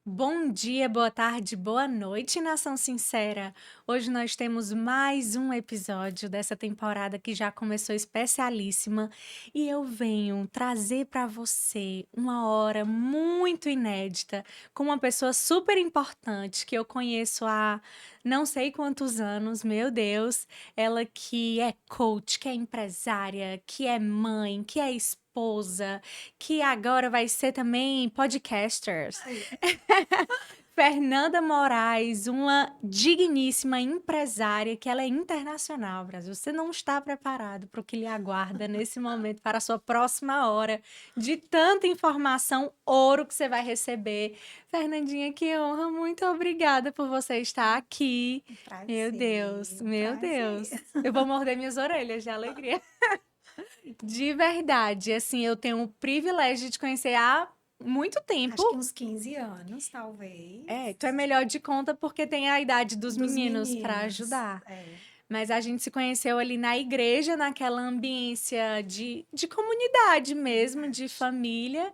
Bom dia, boa tarde, boa noite, nação sincera. Hoje nós temos mais um episódio dessa temporada que já começou especialíssima e eu venho trazer para você uma hora muito inédita com uma pessoa super importante que eu conheço há não sei quantos anos, meu Deus. Ela que é coach, que é empresária, que é mãe, que é esposa, que agora vai ser também podcaster. Ai, Fernanda Moraes, uma digníssima empresária que ela é internacional, Brasil. Você não está preparado para o que lhe aguarda nesse momento, para a sua próxima hora de tanta informação, ouro que você vai receber. Fernandinha, que honra, muito obrigada por você estar aqui. um Meu Deus, prazer, um meu Deus. prazer. Eu vou morder minhas orelhas de alegria. De verdade, assim, eu tenho o privilégio de te conhecer há muito tempo. Acho que uns 15 anos, talvez. É, tu é melhor de conta porque tem a idade dos Dos meninos para meninos. ajudar. É, Mas a gente se conheceu ali na igreja, naquela ambiência de comunidade mesmo, de verdade. família.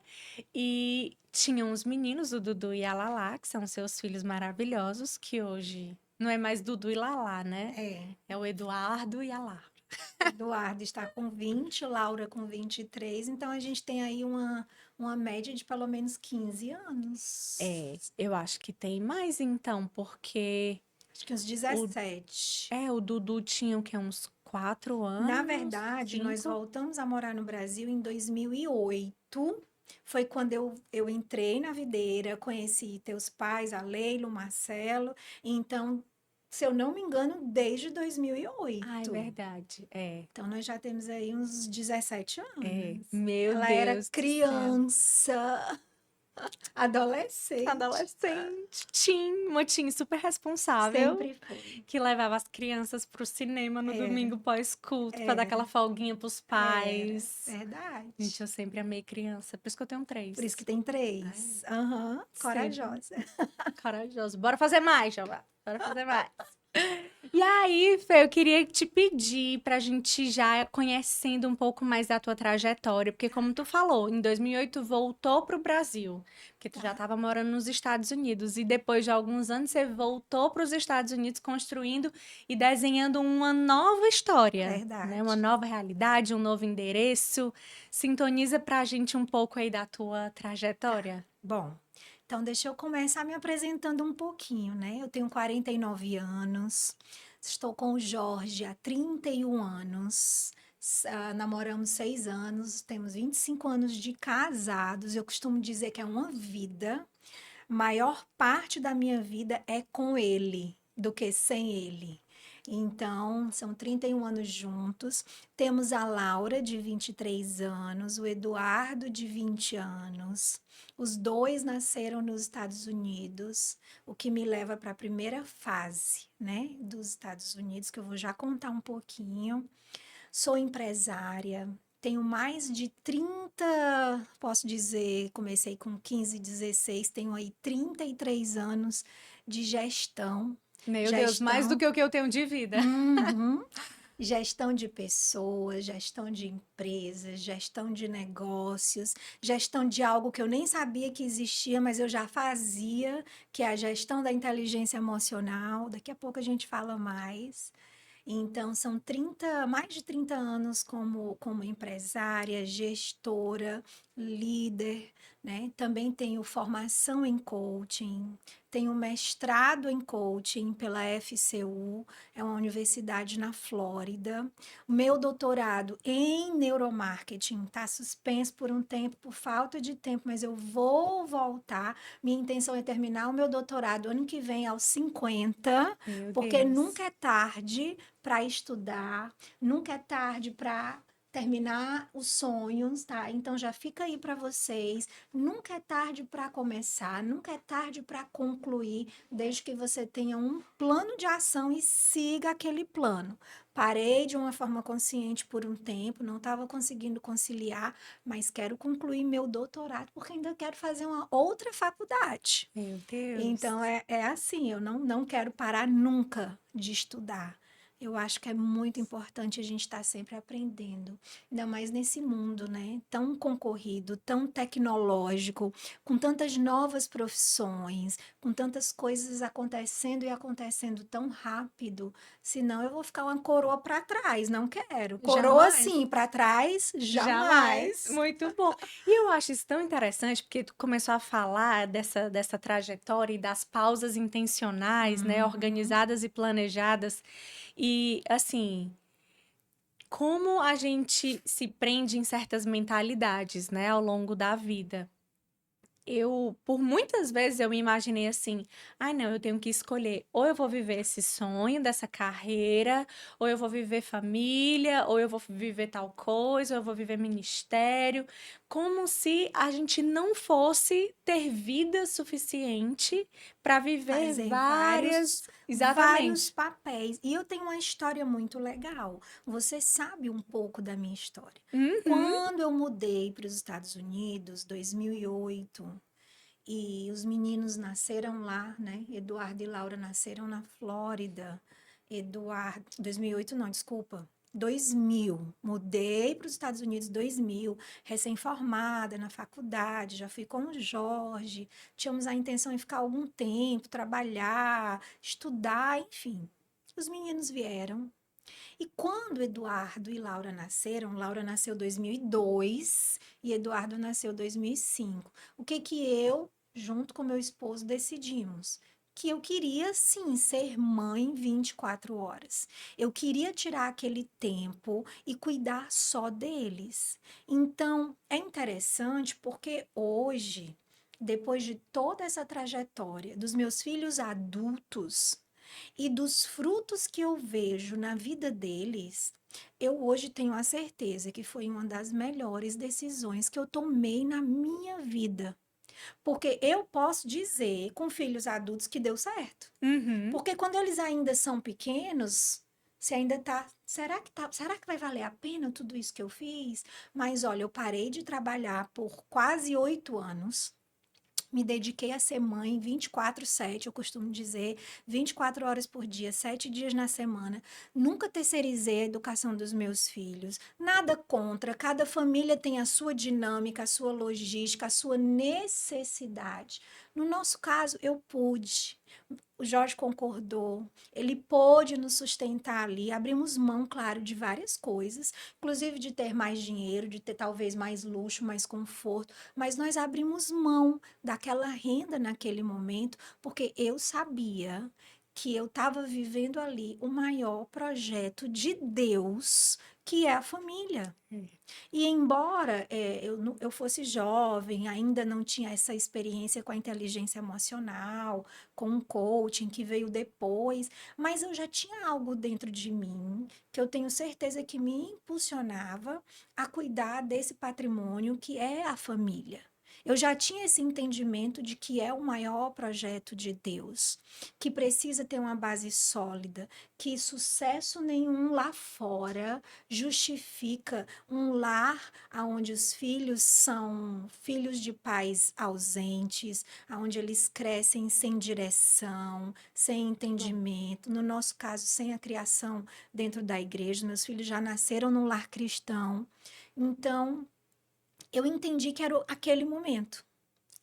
E tinham os meninos, o Dudu e a Lala, que são seus filhos maravilhosos, que hoje não é mais Dudu e Lala, né? É. É o Eduardo e a Lara. Eduardo está com 20, Laura com 23, então a gente tem aí uma média de pelo menos 15 anos. É, eu acho que tem mais então, porque Acho que uns o, 17. o Dudu tinha o quê? Uns 4 Na anos, verdade, nós 5. voltamos a morar no Brasil em 2008. Foi quando eu entrei na videira, conheci teus pais, a Leila, o Marcelo. Então, se eu não me engano, desde Ah, é 2008. verdade. É, Então, nós já temos aí uns 17 é. anos. Meu Ela era Deus do céu. criança, adolescente. Adolescente, uma teen super responsável, Sempre foi. que levava as crianças pro cinema no Era, domingo pós-culto pra dar era, aquela folguinha pros era. pais. Gente, Verdade. eu sempre amei criança, por isso que eu tenho Por isso que 3. tem É, 3. Aham, sempre corajosa. corajoso. Bora fazer mais, Jeová. Bora fazer mais. E aí, Fê, eu queria te pedir pra gente já conhecendo um pouco mais da tua trajetória, porque como tu falou, em 2008 voltou pro Brasil, porque tu já Tá, estava morando nos Estados Unidos e depois de alguns anos você voltou para os Estados Unidos construindo e desenhando uma nova história, né? Uma verdade. nova realidade, um novo endereço. Sintoniza pra gente um pouco aí da tua Tá. trajetória. Bom, então deixa eu começar me apresentando um pouquinho, né? Eu tenho 49 anos, estou com o Jorge há 31 anos, namoramos 6 anos, temos 25 anos de casados. Eu costumo dizer que é uma vida. Maior parte da minha vida é com ele do que sem ele. Então, são 31 anos juntos. Temos a Laura, de 23 anos, o Eduardo, de 20 anos. Os dois nasceram nos Estados Unidos, o que me leva para a primeira fase, né, dos Estados Unidos, que eu vou já contar um pouquinho. Sou empresária, tenho mais de 30, posso dizer, comecei com 15, 16, tenho aí 33 anos de gestão. Meu Deus, mais do Gestão, que o que eu tenho de vida. uhum, gestão de pessoas, gestão de empresas, gestão de negócios, gestão de algo que eu nem sabia que existia, mas eu já fazia, que é a gestão da inteligência emocional. Daqui a pouco a gente fala mais. Então, são 30, mais de 30 anos como empresária, gestora, líder, né? Também tenho formação em coaching, tenho mestrado em coaching pela FCU, é uma universidade na Flórida. O meu doutorado em neuromarketing está suspenso por um tempo, por falta de tempo, mas eu vou voltar. Minha intenção é terminar o meu doutorado ano que vem, aos 50, Meu porque Deus. nunca é tarde para estudar, nunca é tarde para terminar os sonhos, tá? Então já fica aí para vocês. Nunca é tarde para começar, nunca é tarde para concluir, desde que você tenha um plano de ação e siga aquele plano. Parei de uma forma consciente por um tempo, não estava conseguindo conciliar, mas quero concluir meu doutorado porque ainda quero fazer uma outra faculdade. Meu Deus. Então é assim, eu não quero parar nunca de estudar. Eu acho que é muito importante a gente estar sempre aprendendo, ainda mais nesse mundo, né? Tão concorrido, tão tecnológico, com tantas novas profissões, com tantas coisas acontecendo e acontecendo tão rápido. Senão eu vou ficar uma coroa para trás, não quero. Coroa Jamais. sim, para trás, Jamais, jamais. muito bom. E eu acho isso tão interessante, porque tu começou a falar dessa trajetória e das pausas intencionais, né, Uhum. organizadas e planejadas. E, assim, como a gente se prende em certas mentalidades, né, ao longo da vida. Por muitas vezes eu me imaginei assim: "Ai não, eu tenho que escolher, ou eu vou viver esse sonho dessa carreira, ou eu vou viver família, ou eu vou viver tal coisa, ou eu vou viver ministério", como se a gente não fosse ter vida suficiente para viver Fazer vários várias vários exatamente. papéis. E eu tenho uma história muito legal. Você sabe um pouco da minha história. Uhum. Quando eu mudei para os Estados Unidos, 2008, e os meninos nasceram lá, né? Eduardo e Laura nasceram na Flórida. Eduardo, 2008 não, desculpa. 2000, mudei para os Estados Unidos 2000, recém-formada na faculdade, já fui com o Jorge, tínhamos a intenção de ficar algum tempo, trabalhar, estudar, enfim. Os meninos vieram. E quando Eduardo e Laura nasceram, Laura nasceu 2002 e Eduardo nasceu 2005. O que que eu, junto com meu esposo, decidimos? Que eu queria sim ser mãe 24 horas. Eu queria tirar aquele tempo e cuidar só deles. Então, é interessante porque hoje, depois de toda essa trajetória dos meus filhos adultos, e dos frutos que eu vejo na vida deles, eu hoje tenho a certeza que foi uma das melhores decisões que eu tomei na minha vida. Porque eu posso dizer com filhos adultos que deu certo. Uhum. Porque quando eles ainda são pequenos, você ainda tá, será que vai valer a pena tudo isso que eu fiz? Mas olha, eu parei de trabalhar por quase 8 anos, me dediquei a ser mãe 24/7, eu costumo dizer, 24 horas por dia, 7 dias na semana. Nunca terceirizei a educação dos meus filhos. Nada contra, cada família tem a sua dinâmica, a sua logística, a sua necessidade. No nosso caso, eu pude. O Jorge concordou, ele pôde nos sustentar ali. Abrimos mão, claro, de várias coisas, inclusive de ter mais dinheiro, de ter talvez mais luxo, mais conforto, mas nós abrimos mão daquela renda naquele momento, porque eu sabia que eu estava vivendo ali o maior projeto de Deus, que é a família. E embora eu fosse jovem, ainda não tinha essa experiência com a inteligência emocional, com o coaching que veio depois, mas eu já tinha algo dentro de mim que eu tenho certeza que me impulsionava a cuidar desse patrimônio que é a família. Eu já tinha esse entendimento de que é o maior projeto de Deus, que precisa ter uma base sólida, que sucesso nenhum lá fora justifica um lar onde os filhos são filhos de pais ausentes, onde eles crescem sem direção, sem Bom. entendimento. No nosso caso, sem a criação dentro da igreja, meus filhos já nasceram num lar cristão. Então, eu entendi que era aquele momento.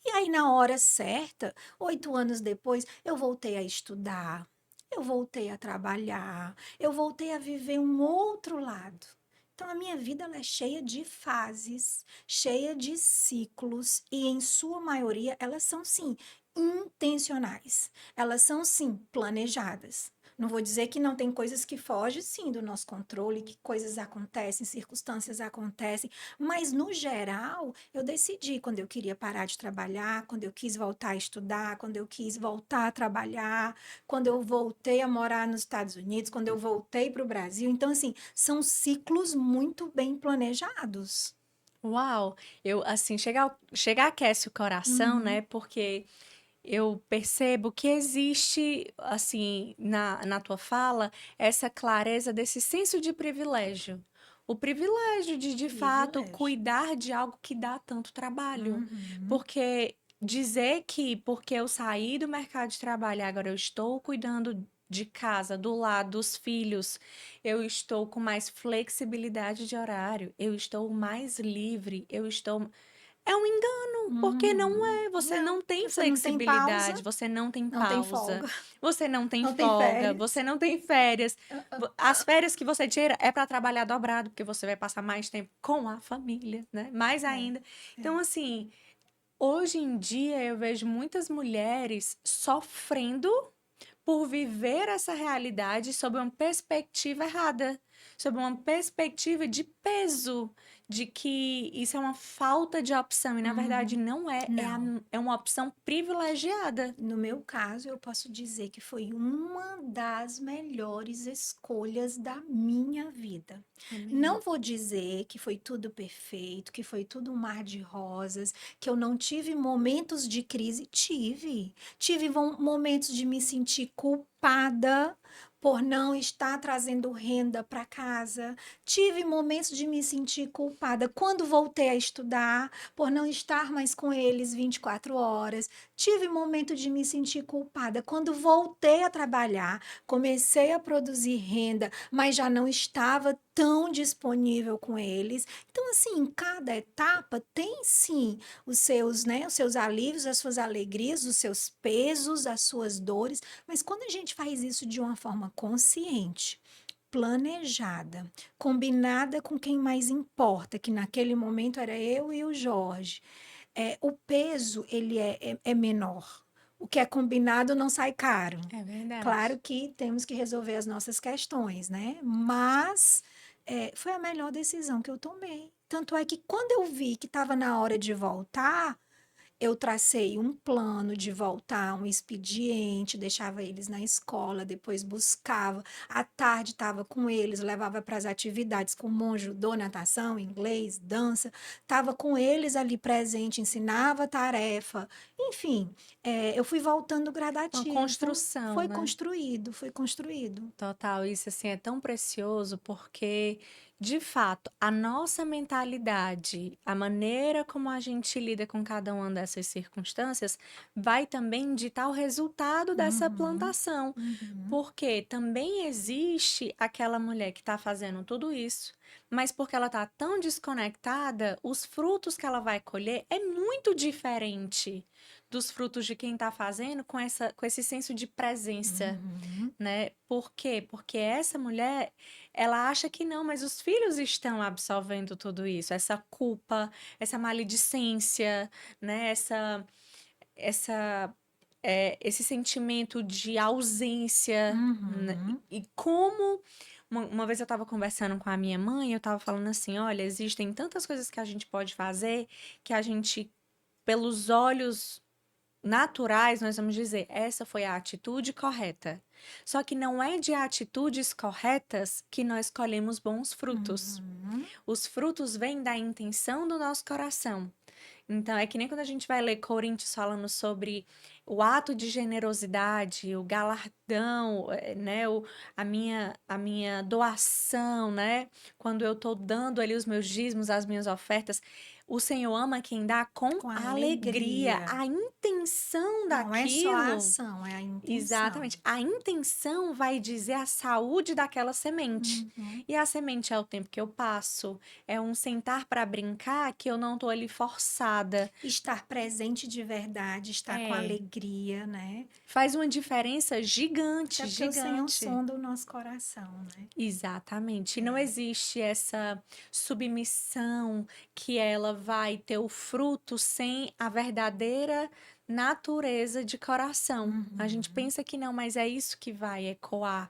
E aí, na hora certa, 8 anos depois, eu voltei a estudar, eu voltei a trabalhar, eu voltei a viver um outro lado. Então, a minha vida ela é cheia de fases, cheia de ciclos, e em sua maioria, elas são sim intencionais, elas são sim planejadas. Não vou dizer que não tem coisas que fogem sim do nosso controle, que coisas acontecem, circunstâncias acontecem, mas no geral, eu decidi quando eu queria parar de trabalhar, quando eu quis voltar a estudar, quando eu quis voltar a trabalhar, quando eu voltei a morar nos Estados Unidos, quando eu voltei para o Brasil. Então, assim, são ciclos muito bem planejados. Uau! Eu, assim, chega aquece o coração, né? Uhum. Porque eu percebo que existe, assim, na tua fala, essa clareza desse senso de privilégio. O privilégio de fato, Privilégio. cuidar de algo que dá tanto trabalho. Uhum. Porque dizer que porque eu saí do mercado de trabalho, agora eu estou cuidando de casa, do lado dos filhos, eu estou com mais flexibilidade de horário, eu estou mais livre, eu estou. É um engano, porque não Uhum. é. Você Não, não tem você não tem pausa, flexibilidade, você não tem não tem pausa, folga, você não tem não tem folga, férias. você não tem férias. Ah, ah, As férias que você tira é para trabalhar dobrado, porque você vai passar mais tempo com a família, né? Mais é, ainda. Então, é. assim, hoje em dia eu vejo muitas mulheres sofrendo por viver essa realidade sob uma perspectiva errada, sob uma perspectiva de peso, de que isso é uma falta de opção, e na verdade Uhum. não é, Não. é uma opção privilegiada. No meu caso, eu posso dizer que foi uma das melhores escolhas da minha vida. Amém. Não vou dizer que foi tudo perfeito, que foi tudo um mar de rosas, que eu não tive momentos de crise. Tive. Tive momentos de me sentir culpada por não estar trazendo renda para casa. Tive momentos de me sentir culpada quando voltei a estudar, por não estar mais com eles 24 horas. Tive momento de me sentir culpada quando voltei a trabalhar, comecei a produzir renda, mas já não estava tão disponível com eles. Então, assim, em cada etapa tem sim os seus alívios, as suas alegrias, os seus pesos, as suas dores, mas quando a gente faz isso de uma forma consciente, planejada, combinada com quem mais importa, que naquele momento era eu e o Jorge, o peso ele é menor. O que é combinado não sai caro. É verdade. Claro que temos que resolver as nossas questões, né? Mas foi a melhor decisão que eu tomei. Tanto é que quando eu vi que estava na hora de voltar, eu tracei um plano de voltar, um expediente, deixava eles na escola, depois buscava. À tarde estava com eles, levava para as atividades com judô, natação, inglês, dança. Estava com eles ali presente, ensinava tarefa. Enfim, eu fui voltando Uma gradativo. construção, Foi né? construído, foi construído. Total, isso assim é tão precioso porque, de fato, a nossa mentalidade, a maneira como a gente lida com cada uma dessas circunstâncias, vai também ditar o resultado dessa Uhum, plantação. uhum, Porque também existe aquela mulher que está fazendo tudo isso, mas porque ela está tão desconectada, os frutos que ela vai colher é muito diferente dos frutos de quem está fazendo com esse senso de presença, uhum, né? Por quê? Porque essa mulher, ela acha que não, mas os filhos estão absorvendo tudo isso, essa culpa, essa maledicência, né? Essa esse sentimento de ausência, né? uhum. E como uma vez eu estava conversando com a minha mãe, eu estava falando assim, olha, existem tantas coisas que a gente pode fazer que a gente, pelos olhos naturais, nós vamos dizer, essa foi a atitude correta. Só que não é de atitudes corretas que nós colhemos bons frutos. Uhum. Os frutos vêm da intenção do nosso coração. Então, é que nem quando a gente vai ler Coríntios falando sobre o ato de generosidade, o galardão, né? A minha doação, né? Quando eu estou dando ali os meus dízimos, as minhas ofertas. O Senhor ama quem dá com Com alegria. alegria. A intenção Não é só a daquilo. ação, é a intenção. Exatamente. A intenção vai dizer a saúde daquela semente. Uhum. E a semente é o tempo que eu passo, é um sentar para brincar que eu não tô ali forçada. Estar presente de verdade, estar com É, alegria, né? faz uma diferença Até gigante, porque o Senhor gigante. sonda o nosso coração, né? Exatamente. E não É. existe essa submissão que ela vai ter o fruto sem a verdadeira natureza de coração. A gente Uhum. pensa que não, mas é isso que vai ecoar,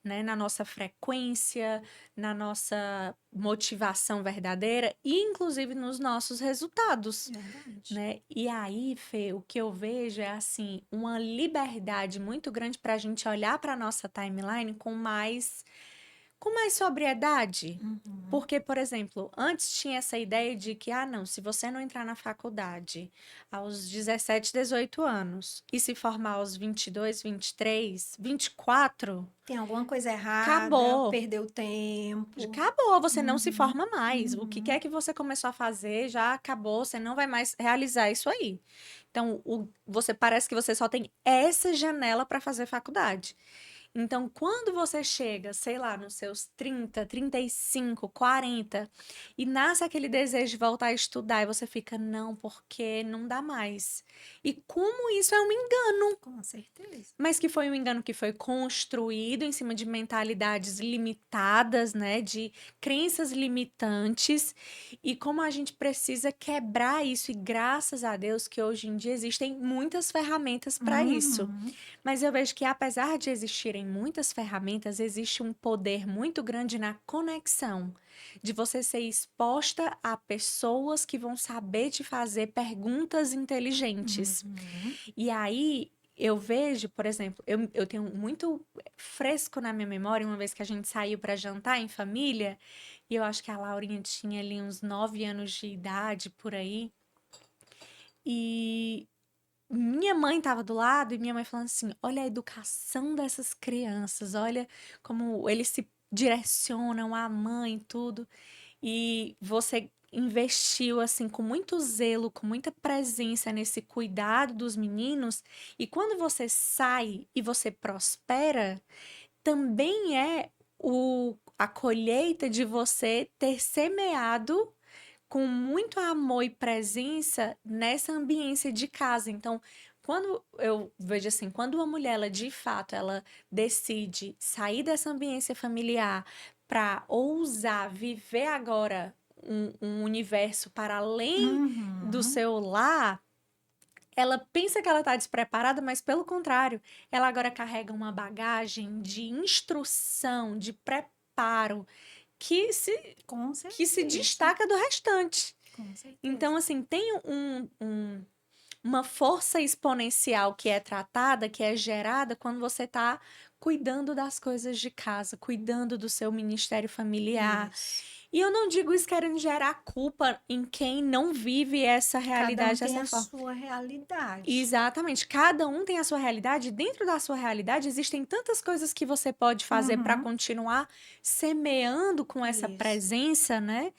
né, na nossa frequência, na nossa motivação verdadeira e inclusive nos nossos resultados, Verdade. né? E aí, Fê, o que eu vejo é assim, uma liberdade muito grande para a gente olhar para a nossa timeline com mais sobriedade. Uhum. Porque, por exemplo, antes tinha essa ideia de que, ah, não, se você não entrar na faculdade aos 17, 18 anos e se formar aos 22, 23, 24, Tem alguma coisa errada, acabou. perdeu tempo. Acabou, você não se Uhum. forma mais. O que Uhum. quer que você começou a fazer já acabou, você não vai mais realizar isso aí. Então, você parece que você só tem essa janela para fazer faculdade. Então, quando você chega, sei lá, nos seus 30, 35, 40 e nasce aquele desejo de voltar a estudar e você fica, não, porque não dá mais. E como isso é um engano, Com certeza. mas que foi um engano que foi construído em cima de mentalidades limitadas, né, de crenças limitantes, e como a gente precisa quebrar isso, e graças a Deus que hoje em dia existem muitas ferramentas para isso. Uhum. Mas eu vejo que apesar de existirem muitas ferramentas, existe um poder muito grande na conexão, de você ser exposta a pessoas que vão saber te fazer perguntas inteligentes. Uhum. E aí eu vejo, por exemplo, eu tenho muito fresco na minha memória, uma vez que a gente saiu para jantar em família, e eu acho que a Laurinha tinha ali uns 9 anos de idade por aí, e minha mãe estava do lado e minha mãe falando assim: olha a educação dessas crianças, olha como eles se direcionam, a mãe, tudo. E você investiu assim com muito zelo, com muita presença nesse cuidado dos meninos, e quando você sai e você prospera, também é a colheita de você ter semeado com muito amor e presença nessa ambiência de casa. Então, quando eu vejo assim, quando uma mulher, ela de fato, ela decide sair dessa ambiência familiar para ousar viver agora um universo para além do Uhum. seu lar, ela pensa que ela está despreparada, mas pelo contrário, ela agora carrega uma bagagem de instrução, de preparo que se Com que se certeza. destaca do restante. Com certeza. Então, assim, tem uma força exponencial que é tratada, que é gerada quando você está cuidando das coisas de casa, cuidando do seu ministério familiar. Isso. E eu não digo isso querendo gerar culpa em quem não vive essa Cada um realidade tem dessa a forma. sua realidade. Exatamente, cada um tem a sua realidade, e dentro da sua realidade existem tantas coisas que você pode fazer para Uhum. continuar semeando com essa Isso. presença, né?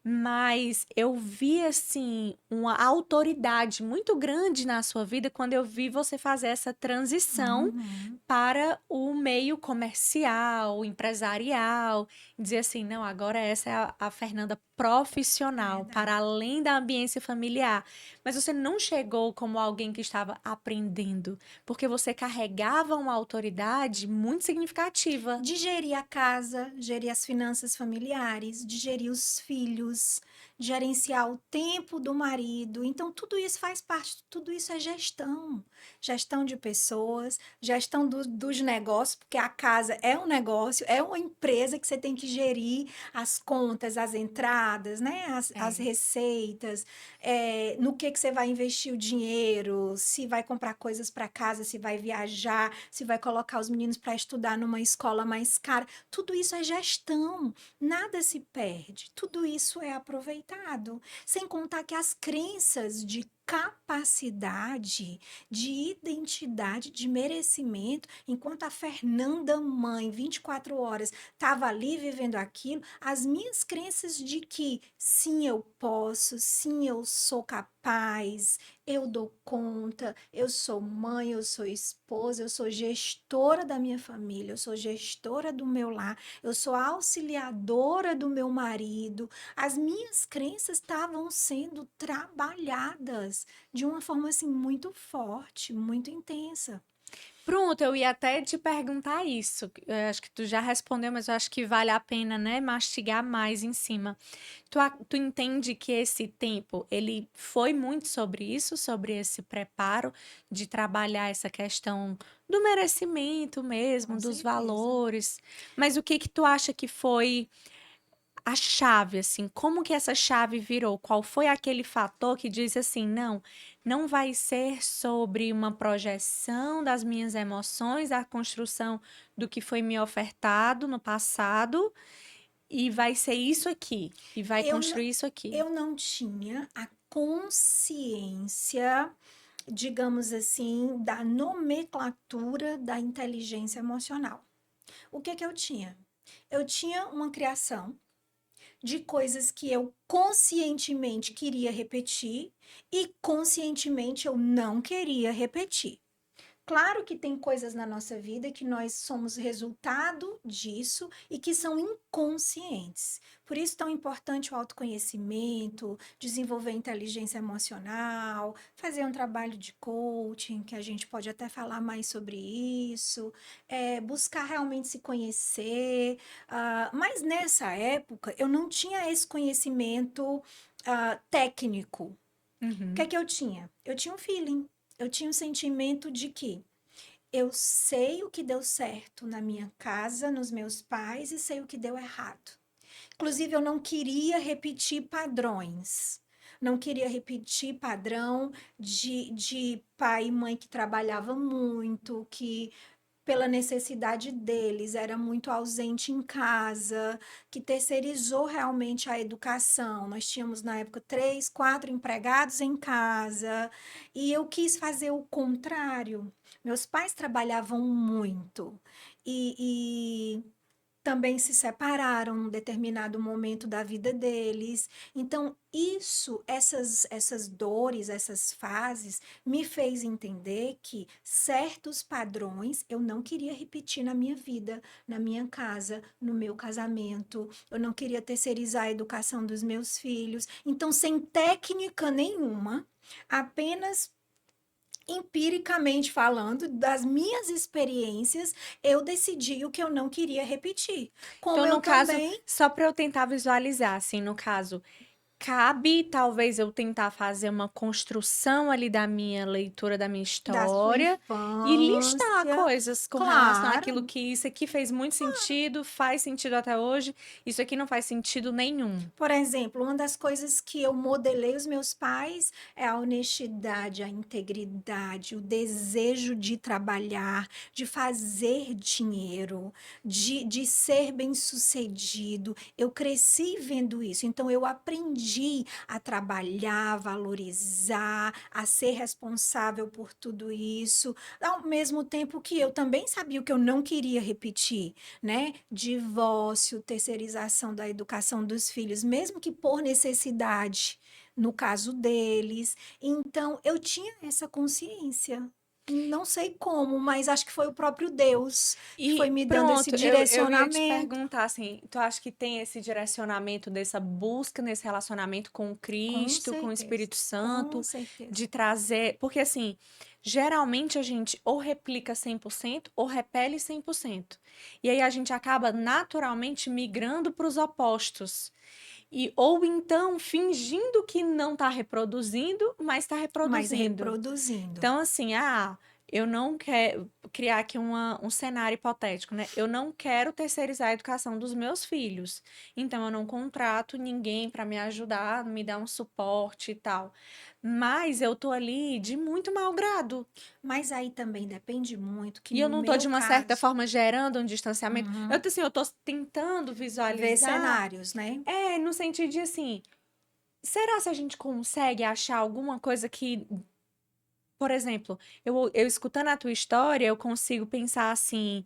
Mas eu vi, assim, uma autoridade muito grande na sua vida quando eu vi você fazer essa transição Uhum. para o meio comercial, empresarial, dizer assim, não, agora essa é a Fernanda profissional, Verdade. para além da ambiência familiar. Mas você não chegou como alguém que estava aprendendo, porque você carregava uma autoridade muito significativa. De gerir a casa, gerir as finanças familiares, de gerir os filhos, gerenciar o tempo do marido. Então, tudo isso faz parte, tudo isso é gestão. Gestão de pessoas, gestão dos negócios, porque a casa é um negócio, é uma empresa que você tem que gerir as contas, as entradas, né? As É. receitas, no que você vai investir o dinheiro, se vai comprar coisas para casa, se vai viajar, se vai colocar os meninos para estudar numa escola mais cara. Tudo isso é gestão, nada se perde, tudo isso é aproveitado. Sem contar que as crenças de capacidade, de identidade, de merecimento, enquanto a Fernanda mãe, 24 horas, estava ali vivendo aquilo, as minhas crenças de que sim, eu posso, sim, eu sou capaz, eu dou conta, eu sou mãe, eu sou esposa, eu sou gestora da minha família, eu sou gestora do meu lar, eu sou auxiliadora do meu marido. As minhas crenças estavam sendo trabalhadas de uma forma assim muito forte, muito intensa. Pronto, eu ia até te perguntar isso. Eu acho que tu já respondeu, mas eu acho que vale a pena, né, mastigar mais em cima. Tu entende que esse tempo, ele foi muito sobre isso, sobre esse preparo de trabalhar essa questão do merecimento mesmo, Com dos certeza. valores. Mas o que que tu acha que foi a chave, assim, como que essa chave virou? Qual foi aquele fator que diz assim, não, não vai ser sobre uma projeção das minhas emoções, a construção do que foi me ofertado no passado, e vai ser isso aqui, e vai Eu, n- construir isso aqui. eu não tinha a consciência, digamos assim, da nomenclatura da inteligência emocional. O que que eu tinha? Eu tinha uma criação de coisas que eu conscientemente queria repetir e conscientemente eu não queria repetir. Claro que tem coisas na nossa vida que nós somos resultado disso e que são inconscientes. Por isso tão importante o autoconhecimento, desenvolver inteligência emocional, fazer um trabalho de coaching, que a gente pode até falar mais sobre isso, buscar realmente se conhecer. Mas nessa época eu não tinha esse conhecimento técnico. O que é Uhum. que eu tinha? Eu tinha um feeling. Eu tinha um sentimento de que eu sei o que deu certo na minha casa, nos meus pais, e sei o que deu errado. Inclusive, eu não queria repetir padrões. Não queria repetir padrão de pai e mãe que trabalhava muito, que pela necessidade deles, era muito ausente em casa, que terceirizou realmente a educação. Nós tínhamos, na época, 3, 4 empregados em casa, e eu quis fazer o contrário. Meus pais trabalhavam muito, e também se separaram num determinado momento da vida deles. Então, essas dores, essas fases, me fez entender que certos padrões eu não queria repetir na minha vida, na minha casa, no meu casamento. Eu não queria terceirizar a educação dos meus filhos. Então, sem técnica nenhuma, apenas empiricamente falando, das minhas experiências, eu decidi o que eu não queria repetir. Como Então, eu no caso, também só para eu tentar visualizar, assim, no caso, cabe talvez eu tentar fazer uma construção ali da minha leitura da minha da sua história e listar infância, coisas com relação àquilo claro. que isso aqui fez muito sentido, faz sentido até hoje, isso aqui não faz sentido nenhum. Por exemplo, uma das coisas que eu modelei os meus pais é a honestidade, a integridade, o desejo de trabalhar, de fazer dinheiro, de ser bem-sucedido. Eu cresci vendo isso, então eu aprendi a trabalhar, valorizar, a ser responsável por tudo isso, ao mesmo tempo que eu também sabia o que eu não queria repetir, né? Divórcio, terceirização da educação dos filhos, mesmo que por necessidade, no caso deles. Então, eu tinha essa consciência. Não sei como, mas acho que foi o próprio Deus que foi E me dando esse pronto, eu ia te direcionamento. perguntar assim, tu acha que tem esse direcionamento dessa busca nesse relacionamento com Com Cristo, com o certeza, Espírito com Santo, certeza. de trazer, porque assim, geralmente a gente ou replica 100% ou repele 100%. E aí a gente acaba naturalmente migrando para os opostos. E ou então fingindo que não está reproduzindo, mas está Mas reproduzindo. reproduzindo. Então, assim, eu não quero criar aqui um cenário hipotético, né? Eu não quero terceirizar a educação dos meus filhos. Então, eu não contrato ninguém para me ajudar, me dar um suporte e tal. Mas eu tô ali de muito mau grado. Mas aí também depende muito que E eu no não tô, de meu uma certa caso, forma, gerando um distanciamento. uhum, Assim, eu tô tentando ver visualizar, cenários, né? no sentido de assim, será se a gente consegue achar alguma coisa que, por exemplo, eu escutando a tua história, eu consigo pensar assim,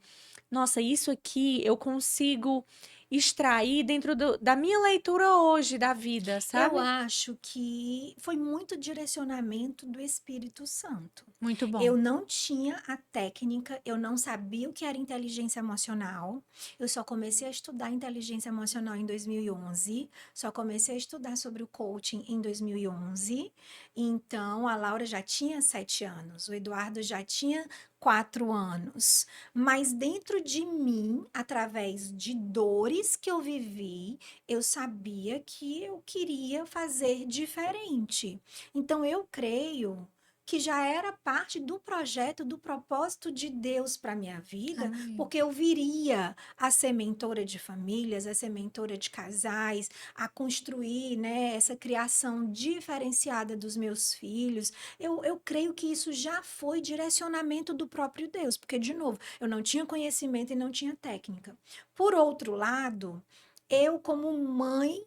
nossa, isso aqui eu consigo extrair dentro da minha leitura hoje da vida, Eu sabe? acho que foi muito direcionamento do Espírito Santo. Muito bom. Eu não tinha a técnica, eu não sabia o que era inteligência emocional. Eu só comecei a estudar inteligência emocional em 2011, só comecei a estudar sobre o coaching em 2011. Então, a Laura já tinha 7 anos, o Eduardo já tinha 4 anos. Mas dentro de mim, através de dores que eu vivi, eu sabia que eu queria fazer diferente. Então, eu creio que já era parte do projeto, do propósito de Deus para minha vida, Amém. porque eu viria a ser mentora de famílias, a ser mentora de casais, a construir, né, essa criação diferenciada dos meus filhos. Eu creio que isso já foi direcionamento do próprio Deus, porque, de novo, eu não tinha conhecimento e não tinha técnica. Por outro lado, eu, como mãe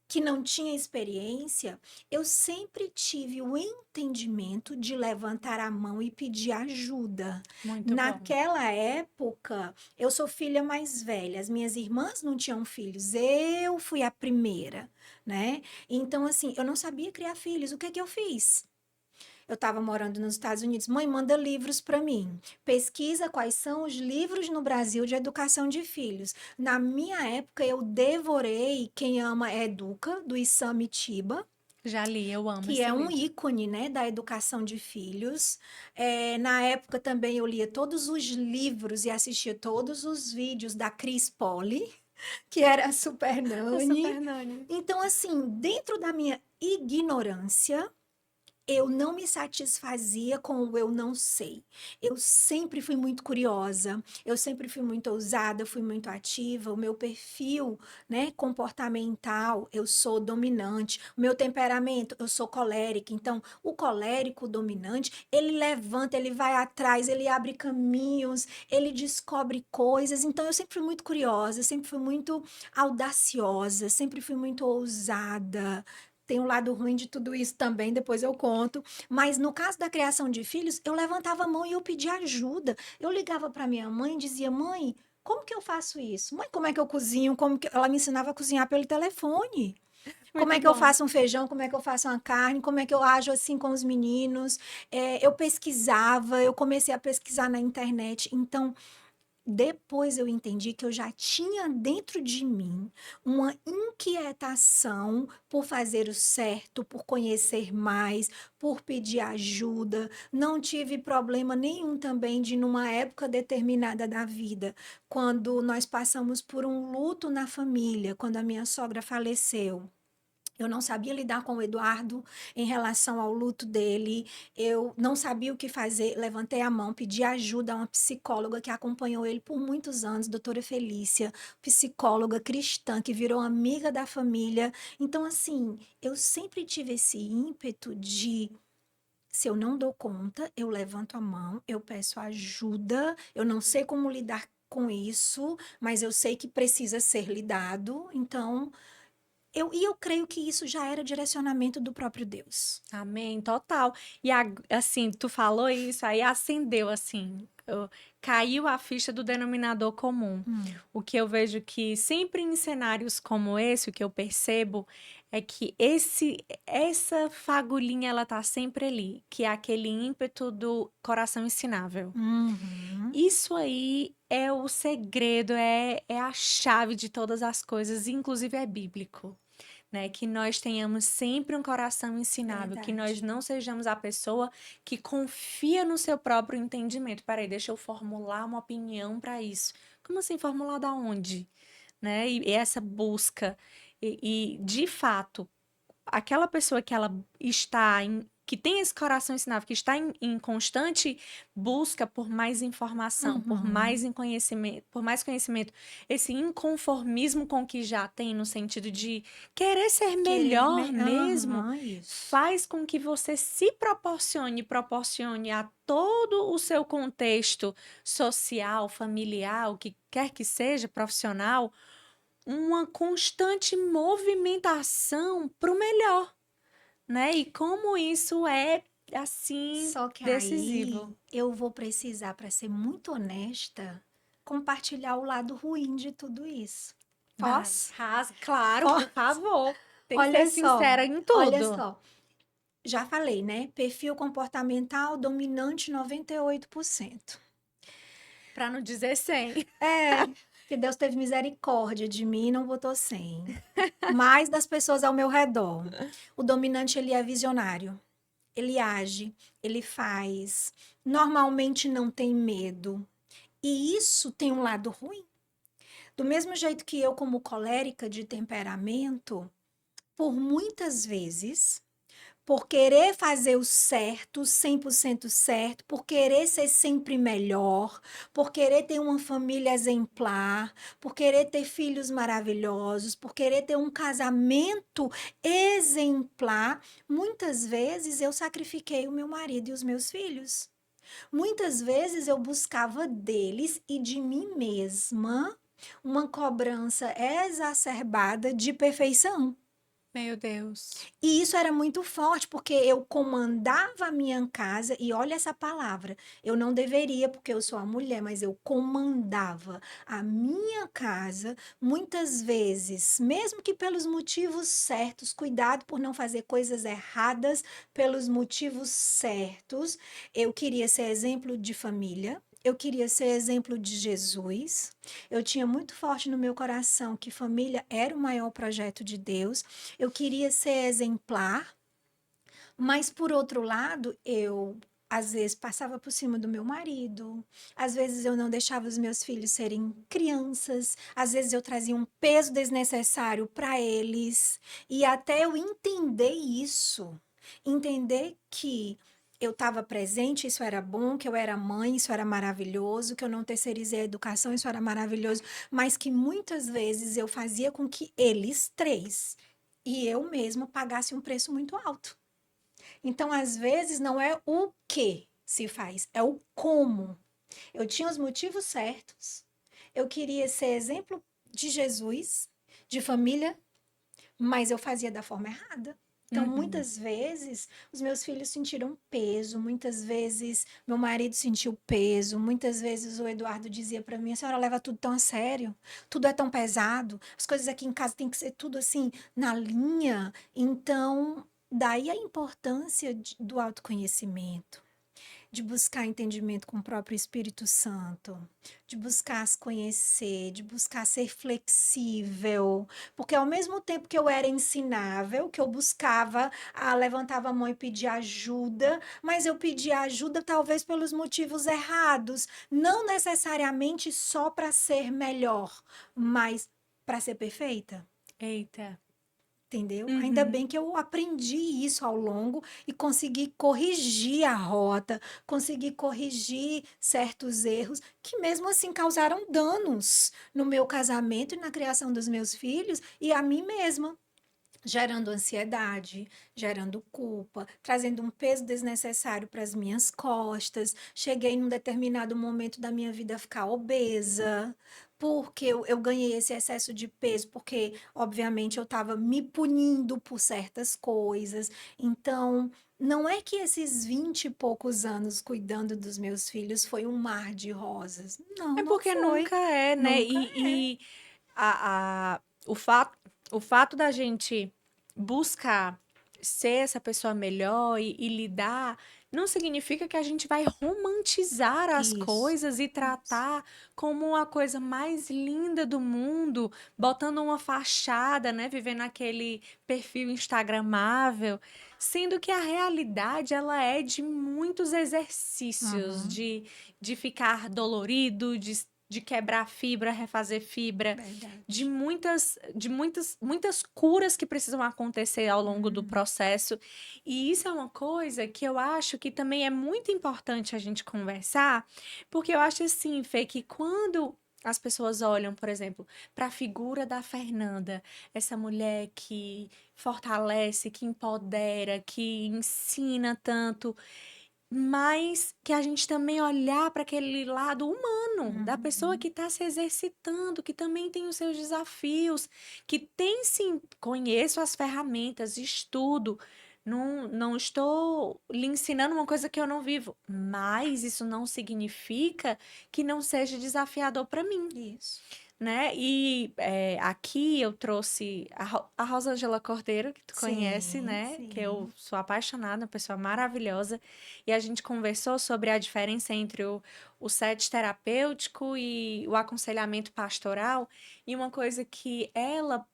que não tinha experiência, eu sempre tive o entendimento de levantar a mão e pedir ajuda. Muito bom. Naquela época, eu sou filha mais velha, as minhas irmãs não tinham filhos, eu fui a primeira, né? Então, assim, eu não sabia criar filhos, o que é que eu fiz? Eu estava morando nos Estados Unidos. Mãe, manda livros para mim. Pesquisa quais são os livros no Brasil de educação de filhos. Na minha época, eu devorei Quem Ama Educa, do Issam Mitiba, Já li, eu amo que esse é um livro. ícone, né, da educação de filhos. Na época também eu lia todos os livros e assistia todos os vídeos da Cris Polly, que era a Super A Nani. Super Nani. Então, assim, dentro da minha ignorância, eu não me satisfazia com o eu não sei. Eu sempre fui muito curiosa, eu sempre fui muito ousada, fui muito ativa. O meu perfil, né, comportamental, eu sou dominante. O meu temperamento, eu sou colérica. Então, o colérico dominante, ele levanta, ele vai atrás, ele abre caminhos, ele descobre coisas. Então, eu sempre fui muito curiosa, sempre fui muito audaciosa, sempre fui muito ousada. Tem um lado ruim de tudo isso também, depois eu conto. Mas no caso da criação de filhos, eu levantava a mão e eu pedia ajuda. Eu ligava para minha mãe e dizia: mãe, como que eu faço isso? Mãe, como é que eu cozinho? Como que... Ela me ensinava a cozinhar pelo telefone. Como Muito é que eu bom. faço um feijão? Como é que eu faço uma carne? Como é que eu ajo assim com os meninos? Eu pesquisava, eu comecei a pesquisar na internet. Então, depois eu entendi que eu já tinha dentro de mim uma inquietação por fazer o certo, por conhecer mais, por pedir ajuda. Não tive problema nenhum também de, numa época determinada da vida, quando nós passamos por um luto na família, quando a minha sogra faleceu. Eu não sabia lidar com o Eduardo em relação ao luto dele. Eu não sabia o que fazer. Levantei a mão, pedi ajuda a uma psicóloga que acompanhou ele por muitos anos, doutora Felícia, psicóloga cristã que virou amiga da família. Então, assim, eu sempre tive esse ímpeto de, se eu não dou conta, eu levanto a mão, eu peço ajuda. Eu não sei como lidar com isso, mas eu sei que precisa ser lidado. Então, eu creio que isso já era direcionamento do próprio Deus. Amém, total. E assim, tu falou isso, aí acendeu assim, caiu a ficha do denominador comum. Hum. O que eu vejo que sempre em cenários como esse, o que eu percebo é que essa fagulhinha ela tá sempre ali, que é aquele ímpeto do coração ensinável. Uhum. Isso aí é o segredo, é a chave de todas as coisas, inclusive é bíblico, né? Que nós tenhamos sempre um coração ensinável, que nós Verdade. não sejamos a pessoa que confia no seu próprio entendimento. Peraí, deixa eu formular uma opinião para isso. Como assim, formular da onde? Né? E essa busca. De fato, aquela pessoa que ela está que tem esse coração ensinável, que está em constante busca por mais informação, Uhum. por mais conhecimento, esse inconformismo com o que já tem, no sentido de querer ser melhor mesmo, Aham, isso. faz com que você se proporcione a todo o seu contexto social, familiar, o que quer que seja, profissional, uma constante movimentação para o melhor, né? E como isso é assim Só que aí decisivo. eu vou precisar, para ser muito honesta, compartilhar o lado ruim de tudo isso. Vai, Posso? claro, por Posso? favor. Tem que ser Olha só, sincera em olha tudo, só. Já falei, né? Perfil comportamental dominante 98%. para não dizer 100. É, que Deus teve misericórdia de mim e não botou 100. Mais das pessoas ao meu redor. O dominante, ele é visionário. Ele age, ele faz. Normalmente não tem medo. E isso tem um lado ruim. Do mesmo jeito que eu, como colérica de temperamento, por muitas vezes por querer fazer o certo, 100% certo, por querer ser sempre melhor, por querer ter uma família exemplar, por querer ter filhos maravilhosos, por querer ter um casamento exemplar, muitas vezes eu sacrifiquei o meu marido e os meus filhos. Muitas vezes eu buscava deles e de mim mesma uma cobrança exacerbada de perfeição. Meu Deus. E isso era muito forte, porque eu comandava a minha casa, e olha essa palavra, eu não deveria, porque eu sou a mulher, mas eu comandava a minha casa, muitas vezes, mesmo que pelos motivos certos, cuidado por não fazer coisas erradas pelos motivos certos. Eu queria ser exemplo de família, eu queria ser exemplo de Jesus. Eu tinha muito forte no meu coração que família era o maior projeto de Deus. Eu queria ser exemplar, mas por outro lado, eu às vezes passava por cima do meu marido, às vezes eu não deixava os meus filhos serem crianças, às vezes eu trazia um peso desnecessário para eles, e até eu entender isso, entender que eu estava presente, isso era bom, que eu era mãe, isso era maravilhoso, que eu não terceirizei a educação, isso era maravilhoso, mas que muitas vezes eu fazia com que eles três e eu mesma pagasse um preço muito alto. Então, às vezes, não é o que se faz, é o como. Eu tinha os motivos certos, eu queria ser exemplo de Jesus, de família, mas eu fazia da forma errada. Então, Uhum. muitas vezes, os meus filhos sentiram peso, muitas vezes, meu marido sentiu peso, muitas vezes o Eduardo dizia para mim: a senhora leva tudo tão a sério, tudo é tão pesado, as coisas aqui em casa tem que ser tudo assim, na linha. Então, daí a importância do autoconhecimento, de buscar entendimento com o próprio Espírito Santo, de buscar se conhecer, de buscar ser flexível, porque ao mesmo tempo que eu era ensinável, que eu buscava, levantava a mão e pedia ajuda, mas eu pedia ajuda talvez pelos motivos errados, não necessariamente só para ser melhor, mas para ser perfeita. Eita. Entendeu? Ainda Uhum. bem que eu aprendi isso ao longo e consegui corrigir a rota, consegui corrigir certos erros que mesmo assim causaram danos no meu casamento e na criação dos meus filhos e a mim mesma, gerando ansiedade, gerando culpa, trazendo um peso desnecessário para as minhas costas. Cheguei num determinado momento da minha vida a ficar obesa, porque eu ganhei esse excesso de peso, porque, obviamente, eu estava me punindo por certas coisas. Então, não é que esses 20 e poucos anos cuidando dos meus filhos foi um mar de rosas. Não, É não porque foi. nunca é, né? Nunca é. E o fato da gente buscar ser essa pessoa melhor e lidar, não significa que a gente vai romantizar as Isso. coisas e Isso. tratar como a coisa mais linda do mundo, botando uma fachada, né? Vivendo aquele perfil instagramável, sendo que a realidade ela é de muitos exercícios, Uhum. de ficar dolorido, de quebrar fibra, refazer fibra, Verdade. muitas curas que precisam acontecer ao longo do Uhum. processo. E isso é uma coisa que eu acho que também é muito importante a gente conversar, porque eu acho assim, Fê, que quando as pessoas olham, por exemplo, para a figura da Fernanda, essa mulher que fortalece, que empodera, que ensina tanto, mas que a gente também olhar para aquele lado humano da pessoa que Uhum. está se exercitando, que também tem os seus desafios, que tem sim, conheço as ferramentas, estudo, não estou lhe ensinando uma coisa que eu não vivo, mas isso não significa que não seja desafiador para mim, Isso. né? E aqui eu trouxe a Rosângela Cordeiro, que tu conhece, Sim, né? Que eu sim. sou apaixonada, uma pessoa maravilhosa. E a gente conversou sobre a diferença entre o set terapêutico e o aconselhamento pastoral. E uma coisa que ela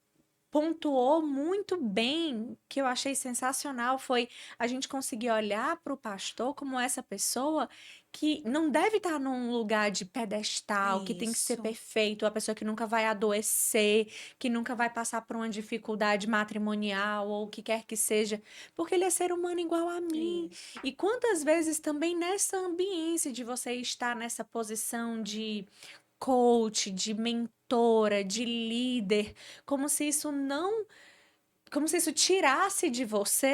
pontuou muito bem, que eu achei sensacional, foi a gente conseguir olhar para o pastor como essa pessoa que não deve estar num lugar de pedestal, que tem que ser Isso. perfeito, a pessoa que nunca vai adoecer, que nunca vai passar por uma dificuldade matrimonial ou o que quer que seja, porque ele é ser humano igual a mim. Isso. E quantas vezes também nessa ambiência de você estar nessa posição de coach, de mentora, de líder, como se isso não, como se isso tirasse de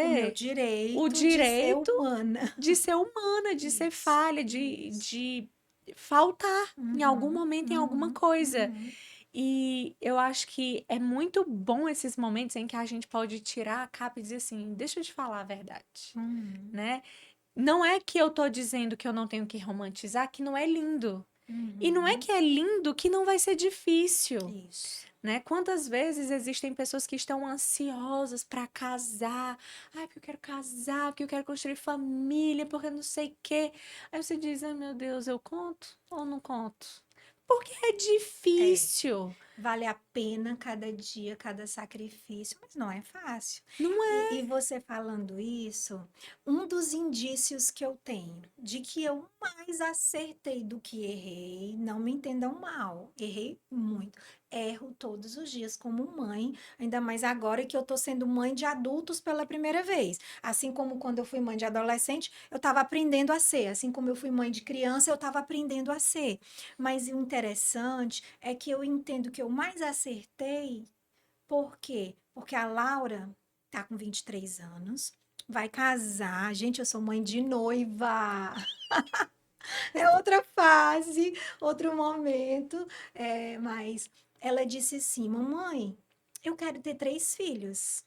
O meu você o direito de ser direito humana. de ser humana, de ser Isso. falha, Isso. de faltar em algum Uhum. momento em alguma Uhum. coisa. Uhum. E eu acho que é muito bom esses momentos em que a gente pode tirar a capa e dizer assim: deixa eu te falar a verdade, Uhum, né? Não é que eu tô dizendo que eu não tenho que romantizar, que não é lindo. E não é uhum. que é lindo que não vai ser difícil, Isso. né? Quantas vezes existem pessoas que estão ansiosas para casar? Ai, porque eu quero casar, porque eu quero construir família, porque eu não sei o quê. Aí você diz: ai, meu Deus, eu conto ou não conto? Porque é É. difícil. Vale a pena cada dia, cada sacrifício, mas não é fácil. Não é? E você falando isso, um dos indícios que eu tenho de que eu mais acertei do que errei, não me entendam mal, errei muito. Erro todos os dias como mãe, ainda mais agora que eu tô sendo mãe de adultos pela primeira vez. Assim como quando eu fui mãe de adolescente, eu estava aprendendo a ser. Assim como eu fui mãe de criança, eu estava aprendendo a ser. Mas o interessante é que eu entendo que eu mais acertei, por quê? Porque a Laura tá com 23 anos, vai casar. Gente, eu sou mãe de noiva. É outra fase, outro momento. Mas ela disse assim: Mamãe, eu quero ter 3 filhos.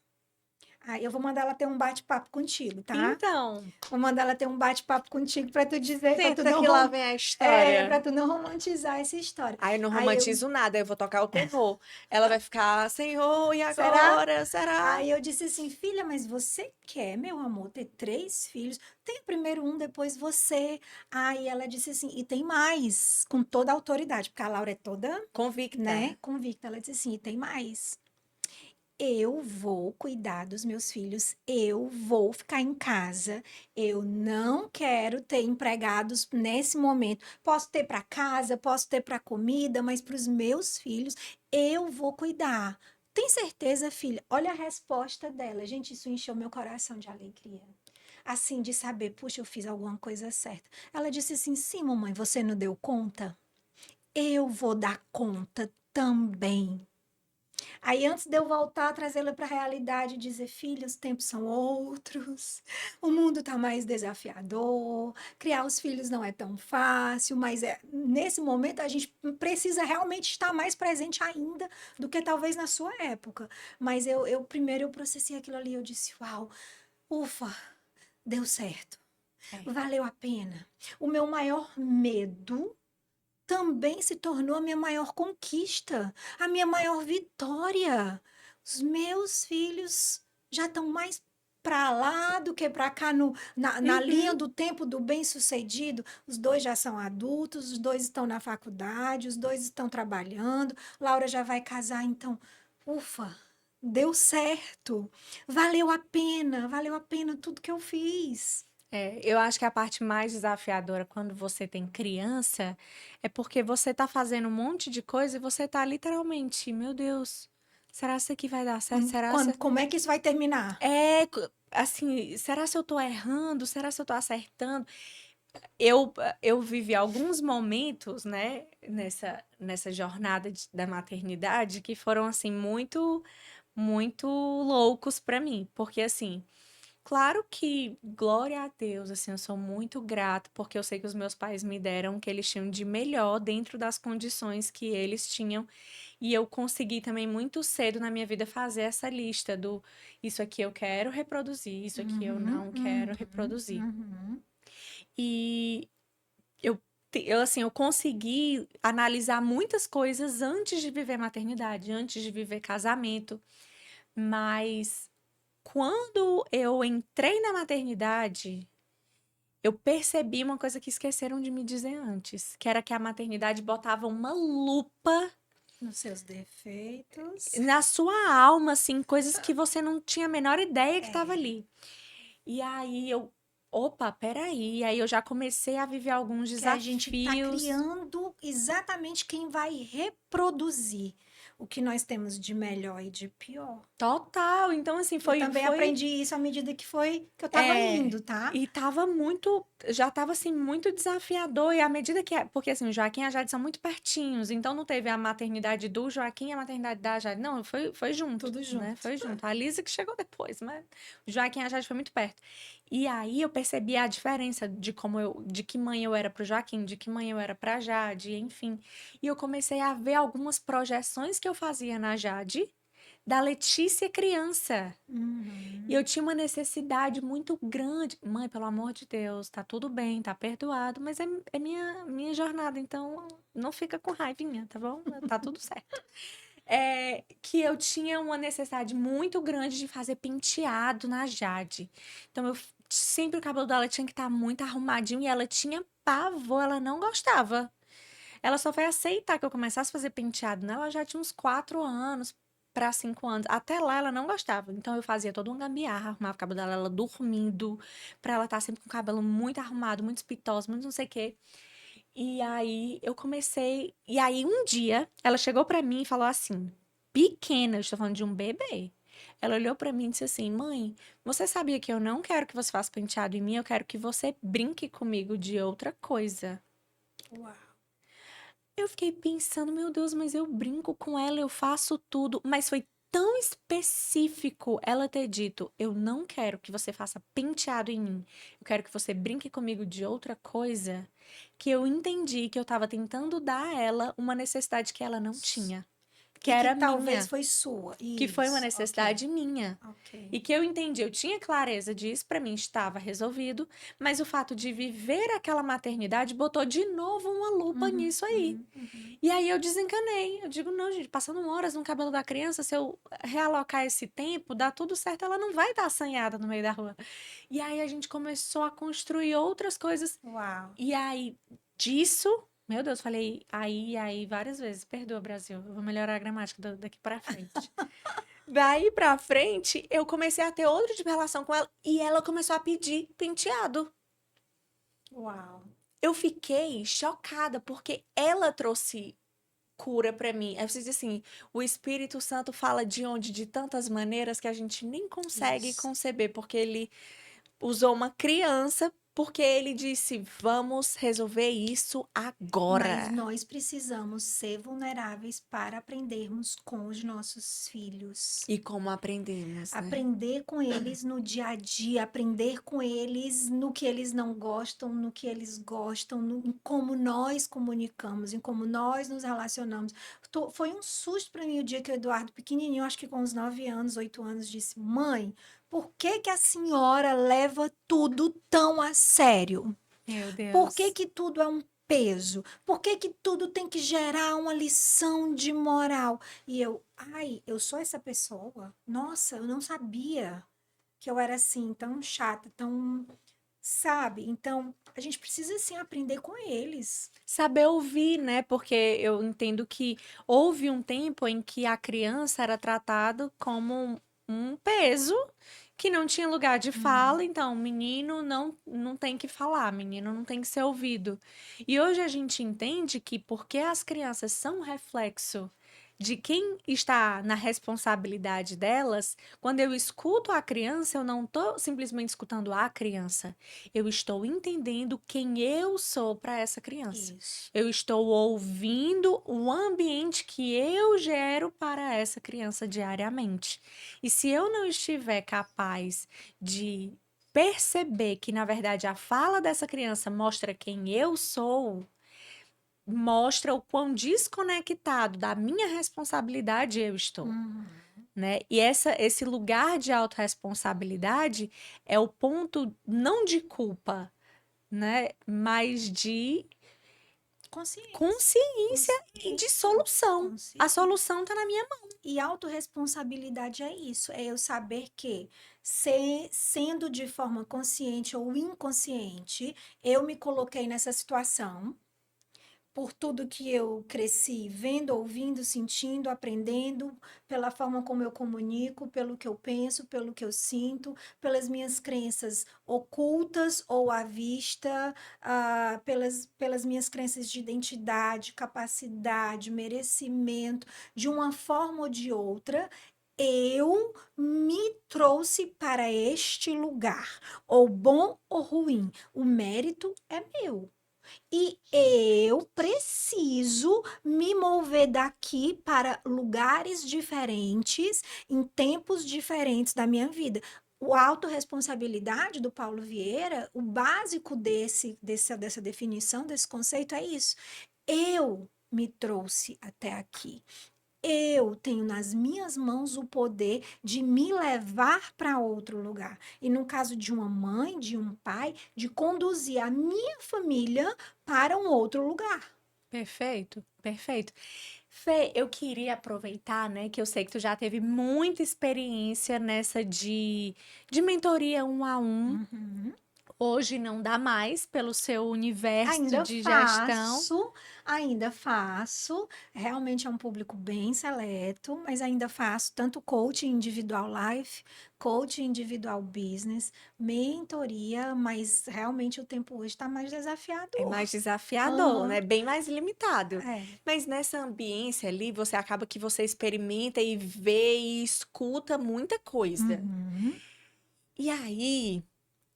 Aí eu vou mandar ela ter um bate-papo contigo, tá? Então, Vou mandar ela ter um bate-papo contigo para tu dizer, para tu senta não, que lá vem a para história. tu não romantizar essa história. Aí eu não Aí eu, romantizo nada, eu vou tocar o terror. Ela vai ficar, Senhor, e será? agora? Será? Aí eu disse assim, filha, mas você quer, meu amor, ter 3 filhos? Tem primeiro um, depois você. Aí ela disse assim, e tem mais, com toda a autoridade, porque a Laura é toda, né, Convicta. convicta. Ela disse assim, e tem mais. Eu vou cuidar dos meus filhos, eu vou ficar em casa, eu não quero ter empregados nesse momento. Posso ter para casa, posso ter para comida, mas para os meus filhos eu vou cuidar. Tem certeza, filha? Olha a resposta dela. Gente, isso encheu meu coração de alegria. Assim, de saber, puxa, eu fiz alguma coisa certa. Ela disse assim: sim, mamãe, você não deu conta? Eu vou dar conta também. Aí, antes de eu voltar, trazê-la para a realidade e dizer: filha, os tempos são outros, o mundo está mais desafiador, criar os filhos não é tão fácil, mas nesse momento a gente precisa realmente estar mais presente ainda do que talvez na sua época. Mas eu primeiro eu processei aquilo ali, eu disse: uau, ufa, deu certo, É. valeu a pena. O meu maior medo também se tornou a minha maior conquista, a minha maior vitória. Os meus filhos já estão mais para lá do que para cá na linha Uhum. do tempo do bem-sucedido. Os dois já são adultos, os dois estão na faculdade, os dois estão trabalhando. Laura já vai casar, então, ufa, deu certo. Valeu a pena tudo que eu fiz. É, eu acho que a parte mais desafiadora quando você tem criança é porque você tá fazendo um monte de coisa e você tá literalmente, meu Deus, será que isso aqui vai dar certo? Será se... Como é que isso vai terminar? Assim, será se eu tô errando? Será se eu tô acertando? Eu vivi alguns momentos, né, nessa jornada da maternidade que foram, assim, muito loucos pra mim, porque, assim, claro que, glória a Deus, assim, eu sou muito grata, porque eu sei que os meus pais me deram o que eles tinham de melhor dentro das condições que eles tinham, e eu consegui também muito cedo na minha vida fazer essa lista do isso aqui eu quero reproduzir, isso aqui eu Uhum, não quero uhum, reproduzir. uhum. E eu, assim, eu consegui analisar muitas coisas antes de viver maternidade, antes de viver casamento, mas quando eu entrei na maternidade, eu percebi uma coisa que esqueceram de me dizer antes, que era que a maternidade botava uma lupa Nos seus defeitos. na sua alma, assim, coisas que você não tinha a menor ideia que estava É, ali. E aí opa, peraí. Aí eu já comecei a viver alguns que a gente está desafios. criando exatamente quem vai reproduzir. o que nós temos de melhor e de pior. Total. Então, assim, Eu foi, também foi aprendi isso à medida que eu tava É, indo, tá? e tava muito, já tava assim, muito desafiador, e à medida que, porque assim, o Joaquim e a Jade são muito pertinhos, então não teve a maternidade do Joaquim e a maternidade da Jade, não, foi junto, Tudo né, junto. foi junto, a Lisa que chegou depois, mas o Joaquim e a Jade foi muito perto, e aí eu percebi a diferença de de que mãe eu era pro Joaquim, de que mãe eu era pra Jade, enfim, e eu comecei a ver algumas projeções que eu fazia na Jade, da Letícia criança, e eu Uhum. tinha uma necessidade muito grande. Mãe, pelo amor de Deus, tá tudo bem, tá perdoado, mas é minha jornada, então não fica com raivinha, tá bom? Tá tudo certo. Que eu tinha uma necessidade muito grande de fazer penteado na Jade. Então, sempre o cabelo dela tinha que estar muito arrumadinho e ela tinha pavor, ela não gostava. Ela só foi aceitar que eu começasse a fazer penteado nela, ela já tinha uns 4 anos para 5 anos. Até lá ela não gostava. Então eu fazia toda uma gambiarra, arrumava o cabelo dela, ela dormindo, pra ela estar sempre com o cabelo muito arrumado, muito espitoso, muito não sei o quê. E aí eu comecei. E aí um dia ela chegou pra mim e falou assim: pequena, eu estou falando de um bebê. Ela olhou pra mim e disse assim: Mãe, você sabia que eu não quero que você faça penteado em mim, eu quero que você brinque comigo de outra coisa. Uau. Eu fiquei pensando, meu Deus, mas eu brinco com ela, eu faço tudo, mas foi tão específico ela ter dito: eu não quero que você faça penteado em mim, eu quero que você brinque comigo de outra coisa, que eu entendi que eu estava tentando dar a ela uma necessidade que ela não tinha, que E que era talvez minha, foi sua. que foi uma Isso, ok. necessidade minha. Ok. E que eu entendi, eu tinha clareza disso, pra mim estava resolvido, mas o fato de viver aquela maternidade botou de novo uma lupa Uhum, nisso aí. uhum, uhum. E aí eu desencanei. Eu digo, não, gente, passando horas no cabelo da criança, se eu realocar esse tempo, dá tudo certo, ela não vai estar assanhada no meio da rua. E aí a gente começou a construir outras coisas. Uau. E aí disso, meu Deus, falei aí várias vezes. Perdoa, Brasil. Eu vou melhorar a gramática daqui pra frente. Daí pra frente, eu comecei a ter outro tipo de relação com ela e ela começou a pedir penteado. Uau. Eu fiquei chocada porque ela trouxe cura pra mim. Aí você diz assim, o Espírito Santo fala de onde? De tantas maneiras que a gente nem consegue Isso. conceber, porque ele usou uma criança, porque ele disse, vamos resolver isso Mas agora. nós precisamos ser vulneráveis para aprendermos com os nossos filhos. E como aprendemos, né? Aprender com eles no dia a dia, aprender com eles no que eles não gostam, no que eles gostam, em como nós comunicamos, em como nós nos relacionamos. Foi um susto para mim o dia que o Eduardo, pequenininho, acho que com uns 9 anos, 8 anos, disse: Mãe, por que que a senhora leva tudo tão a sério? Meu Por que Deus. que tudo é um peso? Por que que tudo tem que gerar uma lição de moral? E eu sou essa pessoa? Nossa, eu não sabia que eu era assim, tão chata, tão, sabe? Então, a gente precisa sim aprender com eles. Saber ouvir, né? Porque eu entendo que houve um tempo em que a criança era tratada como um peso que não tinha lugar de Uhum. fala, então menino não tem que falar, menino não tem que ser ouvido. E hoje a gente entende que porque as crianças são reflexo de quem está na responsabilidade delas, quando eu escuto a criança, eu não estou simplesmente escutando a criança, eu estou entendendo quem eu sou para essa criança. Isso. Eu estou ouvindo o ambiente que eu gero para essa criança diariamente. E se eu não estiver capaz de perceber que, na verdade, a fala dessa criança mostra quem eu sou, mostra o quão desconectado da minha responsabilidade eu estou, Uhum. né? E esse lugar de autorresponsabilidade é o ponto não de culpa, né? Mas de Consciência. consciência e de Consciência. solução. A Consciência. solução está na minha mão. E autorresponsabilidade é isso, é eu saber que, sendo de forma consciente ou inconsciente, eu me coloquei nessa situação. por tudo que eu cresci vendo, ouvindo, sentindo, aprendendo, pela forma como eu comunico, pelo que eu penso, pelo que eu sinto, pelas minhas crenças ocultas ou à vista, pelas minhas crenças de identidade, capacidade, merecimento, de uma forma ou de outra. Eu me trouxe para este lugar, ou bom ou ruim, o mérito é meu. E eu preciso me mover daqui para lugares diferentes, em tempos diferentes da minha vida. O autorresponsabilidade do Paulo Vieira, o básico dessa definição, desse conceito é isso. Eu me trouxe até aqui. Eu tenho nas minhas mãos o poder de me levar para outro lugar. E no caso de uma mãe, de um pai, de conduzir a minha família para um outro lugar. Perfeito, perfeito. Fê, eu queria aproveitar, né, que eu sei que tu já teve muita experiência nessa de mentoria um a um. Uhum. Hoje não dá mais pelo seu universo Ainda de gestão. faço, ainda faço. Realmente é um público bem seleto, mas ainda faço tanto coaching individual life, coaching individual business, mentoria, mas realmente o tempo hoje está mais É mais desafiador. desafiador, Aham, né? Bem mais limitado. é. Mas nessa ambiência ali, você acaba que você experimenta e vê e escuta muita coisa. Uhum. E aí,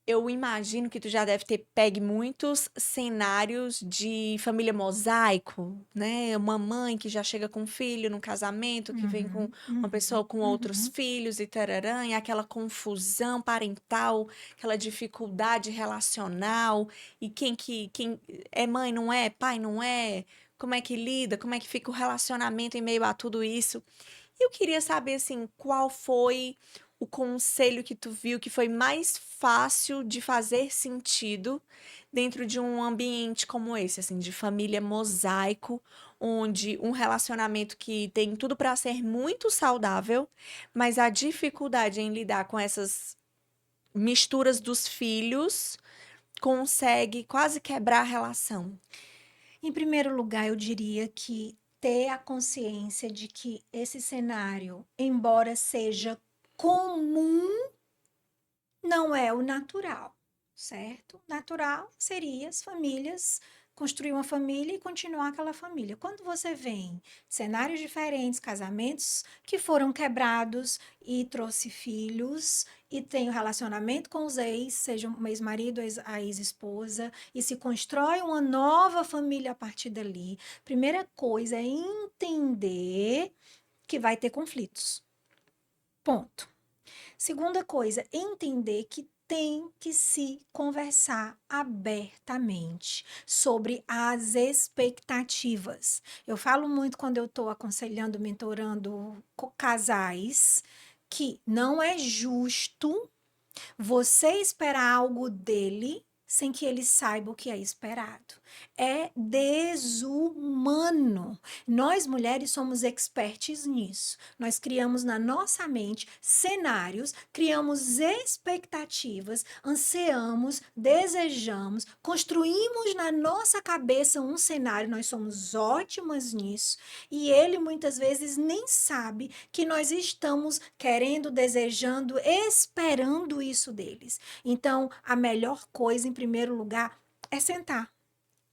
eu imagino que tu já deve ter pegue muitos cenários de família mosaico, né? Uma mãe que já chega com um filho no casamento, que vem com Uhum, uma pessoa uhum, com outros uhum. filhos e tararã, e aquela confusão parental, aquela dificuldade relacional, e quem é mãe não é, pai não é, como é que lida, como é que fica o relacionamento em meio a tudo isso. Eu queria saber, assim, qual foi o conselho que tu viu que foi mais fácil de fazer sentido dentro de um ambiente como esse, assim, de família mosaico, onde um relacionamento que tem tudo para ser muito saudável, mas a dificuldade em lidar com essas misturas dos filhos consegue quase quebrar a relação. Em primeiro lugar, eu diria que ter a consciência de que esse cenário, embora seja comum, não é o natural, certo? Natural seria as famílias construir uma família e continuar aquela família. Quando você vem cenários diferentes, casamentos que foram quebrados e trouxe filhos e tem o relacionamento com os ex, seja o ex-marido, a ex-esposa, e se constrói uma nova família a partir dali. Primeira coisa é entender que vai ter conflitos. Ponto. Segunda coisa, entender que tem que se conversar abertamente sobre as expectativas. Eu falo muito quando eu estou aconselhando, mentorando casais, que não é justo você esperar algo dele sem que ele saiba o que é esperado. É desumano. Nós mulheres somos expertes nisso. Nós criamos na nossa mente cenários, criamos expectativas, ansiamos, desejamos, construímos na nossa cabeça um cenário. Nós somos ótimas nisso e ele muitas vezes nem sabe que nós estamos querendo, desejando, esperando isso deles. Então, a melhor coisa, em primeiro lugar, é sentar,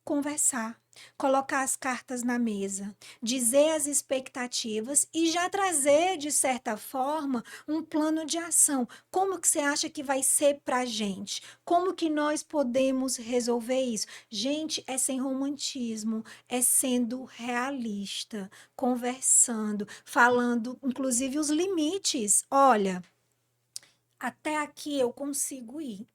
conversar, colocar as cartas na mesa, dizer as expectativas e já trazer, de certa forma, um plano de ação. Como que você acha que vai ser para a gente? Como que nós podemos resolver isso? Gente, é sem romantismo, é sendo realista, conversando, falando, inclusive, os limites. Olha, até aqui eu consigo ir.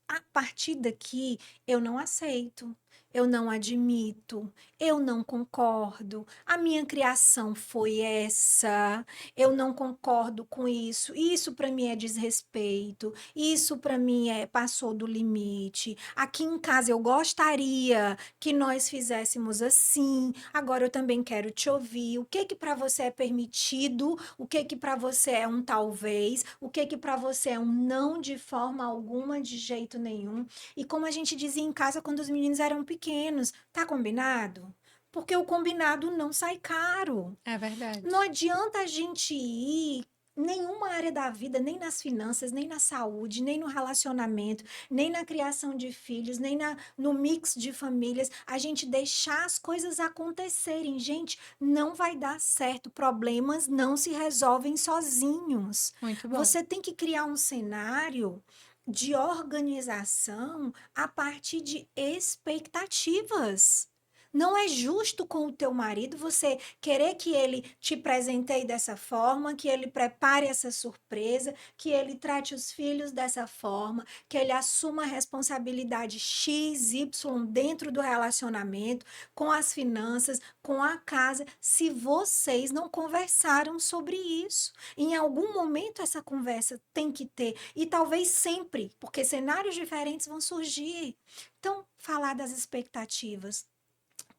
A partir daqui eu não aceito, eu não admito, eu não concordo. A minha criação foi essa, eu não concordo com isso. Isso para mim é desrespeito, isso para mim é passou do limite. Aqui em casa eu gostaria que nós fizéssemos assim. Agora eu também quero te ouvir. O que que para você é permitido? O que que para você é um talvez? O que que para você é um não de forma alguma, de jeito nenhum? E como a gente dizia em casa quando os meninos eram pequenos, tá combinado? porque o combinado não sai caro. É verdade. Não adianta a gente ir nenhuma área da vida, nem nas finanças, nem na saúde, nem no relacionamento, nem na criação de filhos, nem no mix de famílias, a gente deixar as coisas acontecerem. Gente, não vai dar certo. Problemas não se resolvem sozinhos. Muito bom. Você tem que criar um cenário de organização a partir de expectativas. Não é justo com o teu marido você querer que ele te presenteie dessa forma, que ele prepare essa surpresa, que ele trate os filhos dessa forma, que ele assuma a responsabilidade X, Y dentro do relacionamento, com as finanças, com a casa, se vocês não conversaram sobre isso. Em algum momento essa conversa tem que ter, e talvez sempre, porque cenários diferentes vão surgir. Então, falar das expectativas,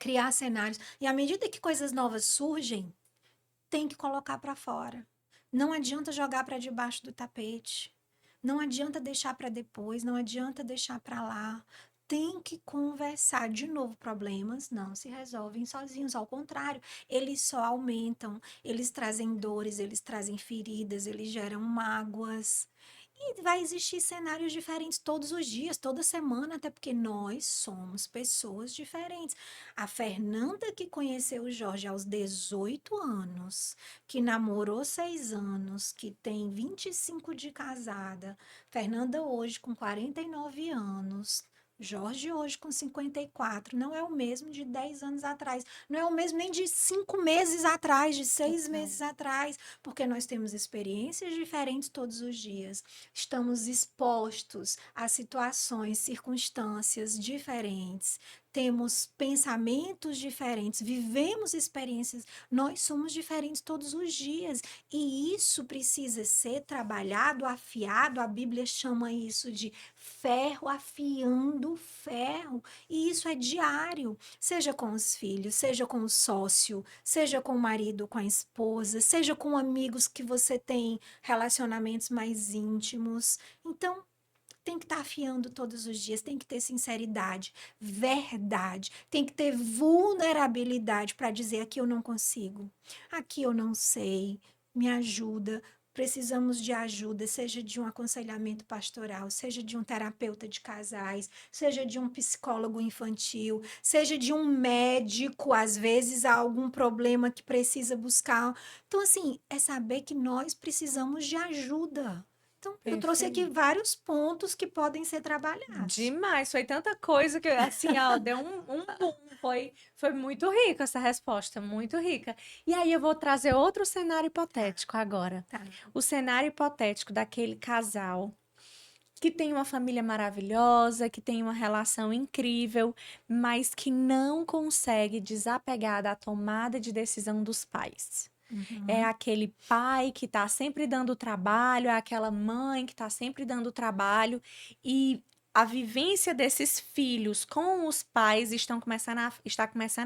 criar cenários. E à medida que coisas novas surgem, tem que colocar para fora. Não adianta jogar para debaixo do tapete. Não adianta deixar para depois, não adianta deixar para lá. Tem que conversar. De novo, problemas não se resolvem sozinhos, ao contrário, eles só aumentam, eles trazem dores, eles trazem feridas, eles geram mágoas. E vai existir cenários diferentes todos os dias, toda semana, até porque nós somos pessoas diferentes. A Fernanda que conheceu o Jorge aos 18 anos, que namorou 6 anos, que tem 25 de casada. Fernanda hoje com 49 anos. Jorge hoje com 54, não é o mesmo de 10 anos atrás, não é o mesmo nem de 5 meses atrás, de 6 Total. meses atrás, porque nós temos experiências diferentes todos os dias. Estamos expostos a situações, circunstâncias diferentes, temos pensamentos diferentes, vivemos experiências, nós somos diferentes todos os dias e isso precisa ser trabalhado, afiado. A Bíblia chama isso de ferro afiando ferro, e isso é diário, seja com os filhos, seja com o sócio, seja com o marido, com a esposa, seja com amigos que você tem relacionamentos mais íntimos. Então, tem que estar afiando todos os dias, tem que ter sinceridade, verdade, tem que ter vulnerabilidade para dizer: aqui eu não consigo, aqui eu não sei, me ajuda. Precisamos de ajuda, seja de um aconselhamento pastoral, seja de um terapeuta de casais, seja de um psicólogo infantil, seja de um médico, às vezes há algum problema que precisa buscar. Então, assim, é saber que nós precisamos de ajuda. Então, eu trouxe aqui Perfeito. vários pontos que podem ser trabalhados. Demais, foi tanta coisa que, assim, ó, deu um boom. Foi muito rica essa resposta, muito rica. E aí eu vou trazer outro cenário Tá, hipotético agora. tá. O cenário hipotético daquele casal que tem uma família maravilhosa, que tem uma relação incrível, mas que não consegue desapegar da tomada de decisão dos pais. É Uhum. aquele pai que está sempre dando trabalho, é aquela mãe que está sempre dando trabalho, e a vivência desses filhos com os pais está começando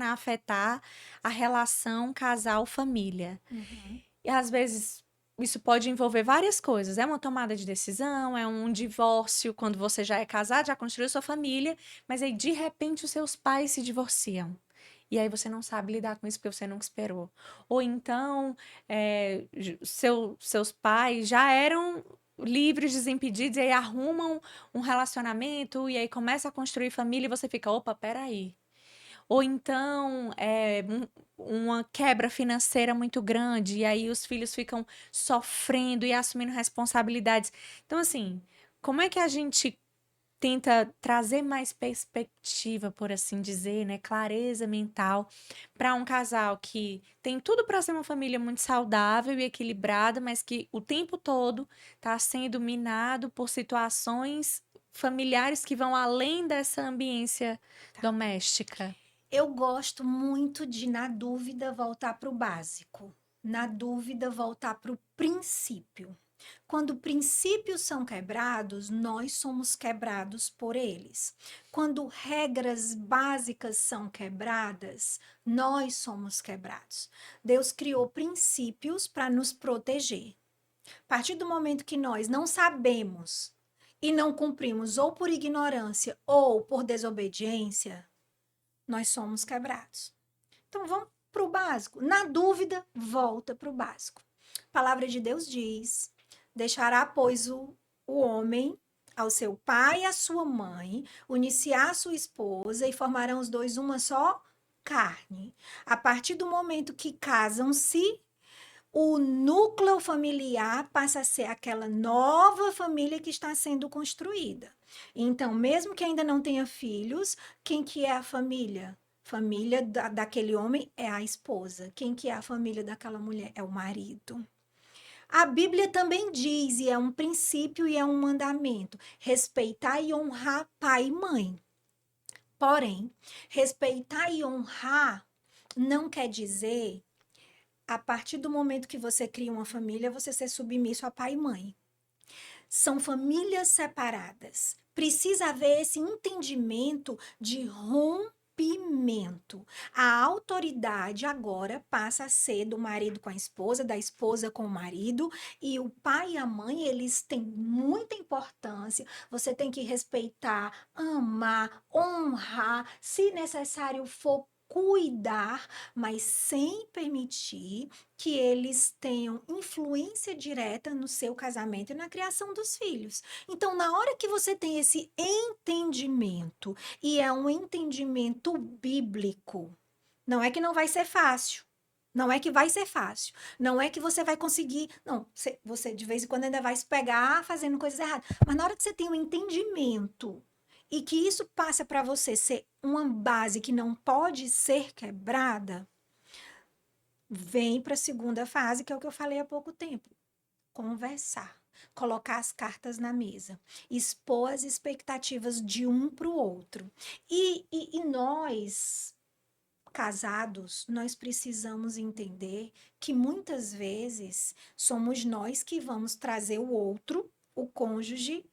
a afetar a relação casal-família. Uhum. E às vezes isso pode envolver várias coisas. É uma tomada de decisão, é um divórcio, quando você já é casado, já construiu sua família, mas aí de repente os seus pais se divorciam. E aí você não sabe lidar com isso porque você nunca esperou. Ou então, seus pais já eram livres, desimpedidos, e aí arrumam um relacionamento, e aí começa a construir família, e você fica, opa, peraí. Ou então, uma quebra financeira muito grande, e aí os filhos ficam sofrendo e assumindo responsabilidades. Então, assim, como é que a gente tenta trazer mais perspectiva, por assim dizer, né, clareza mental para um casal que tem tudo para ser uma família muito saudável e equilibrada, mas que o tempo todo está sendo minado por situações familiares que vão além dessa ambiência Tá. doméstica? Eu gosto muito de, na dúvida, voltar para o básico. Na dúvida, voltar para o princípio. Quando princípios são quebrados, nós somos quebrados por eles. Quando regras básicas são quebradas, nós somos quebrados. Deus criou princípios para nos proteger. A partir do momento que nós não sabemos e não cumprimos, ou por ignorância ou por desobediência, nós somos quebrados. Então vamos para o básico. Na dúvida, volta para o básico. A palavra de Deus diz: deixará, pois, o homem ao seu pai e à sua mãe, unir-se-á à sua esposa e formarão os dois uma só carne. A partir do momento que casam-se, o núcleo familiar passa a ser aquela nova família que está sendo construída. Então, mesmo que ainda não tenha filhos, quem que é a família? Família daquele homem é a esposa. Quem que é a família daquela mulher? É o marido. A Bíblia também diz, e é um princípio e é um mandamento, respeitar e honrar pai e mãe. Porém, respeitar e honrar não quer dizer, a partir do momento que você cria uma família, você ser submisso a pai e mãe. São famílias separadas. Precisa haver esse entendimento de rompimento. A autoridade agora passa a ser do marido com a esposa, da esposa com o marido, e o pai e a mãe, eles têm muita importância. Você tem que respeitar, amar, honrar, se necessário for cuidar, mas sem permitir que eles tenham influência direta no seu casamento e na criação dos filhos. Então, na hora que você tem esse entendimento, e é um entendimento bíblico, não é que não vai ser fácil. Não é que vai ser fácil. Não é que você vai conseguir. Não, você de vez em quando ainda vai se pegar fazendo coisas erradas. Mas na hora que você tem um entendimento e que isso passa para você ser uma base que não pode ser quebrada, vem para a segunda fase, que é o que eu falei há pouco tempo. Conversar, colocar as cartas na mesa, expor as expectativas de um para o outro. E nós, casados, nós precisamos entender que muitas vezes somos nós que vamos trazer o outro, o cônjuge,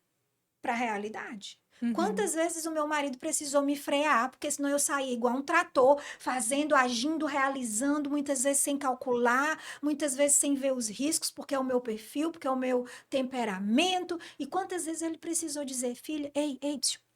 para a realidade. Uhum. Quantas vezes o meu marido precisou me frear, porque senão eu saía igual um trator, fazendo, agindo, realizando, muitas vezes sem calcular, muitas vezes sem ver os riscos, porque é o meu perfil, porque é o meu temperamento. E quantas vezes ele precisou dizer, filha, ei,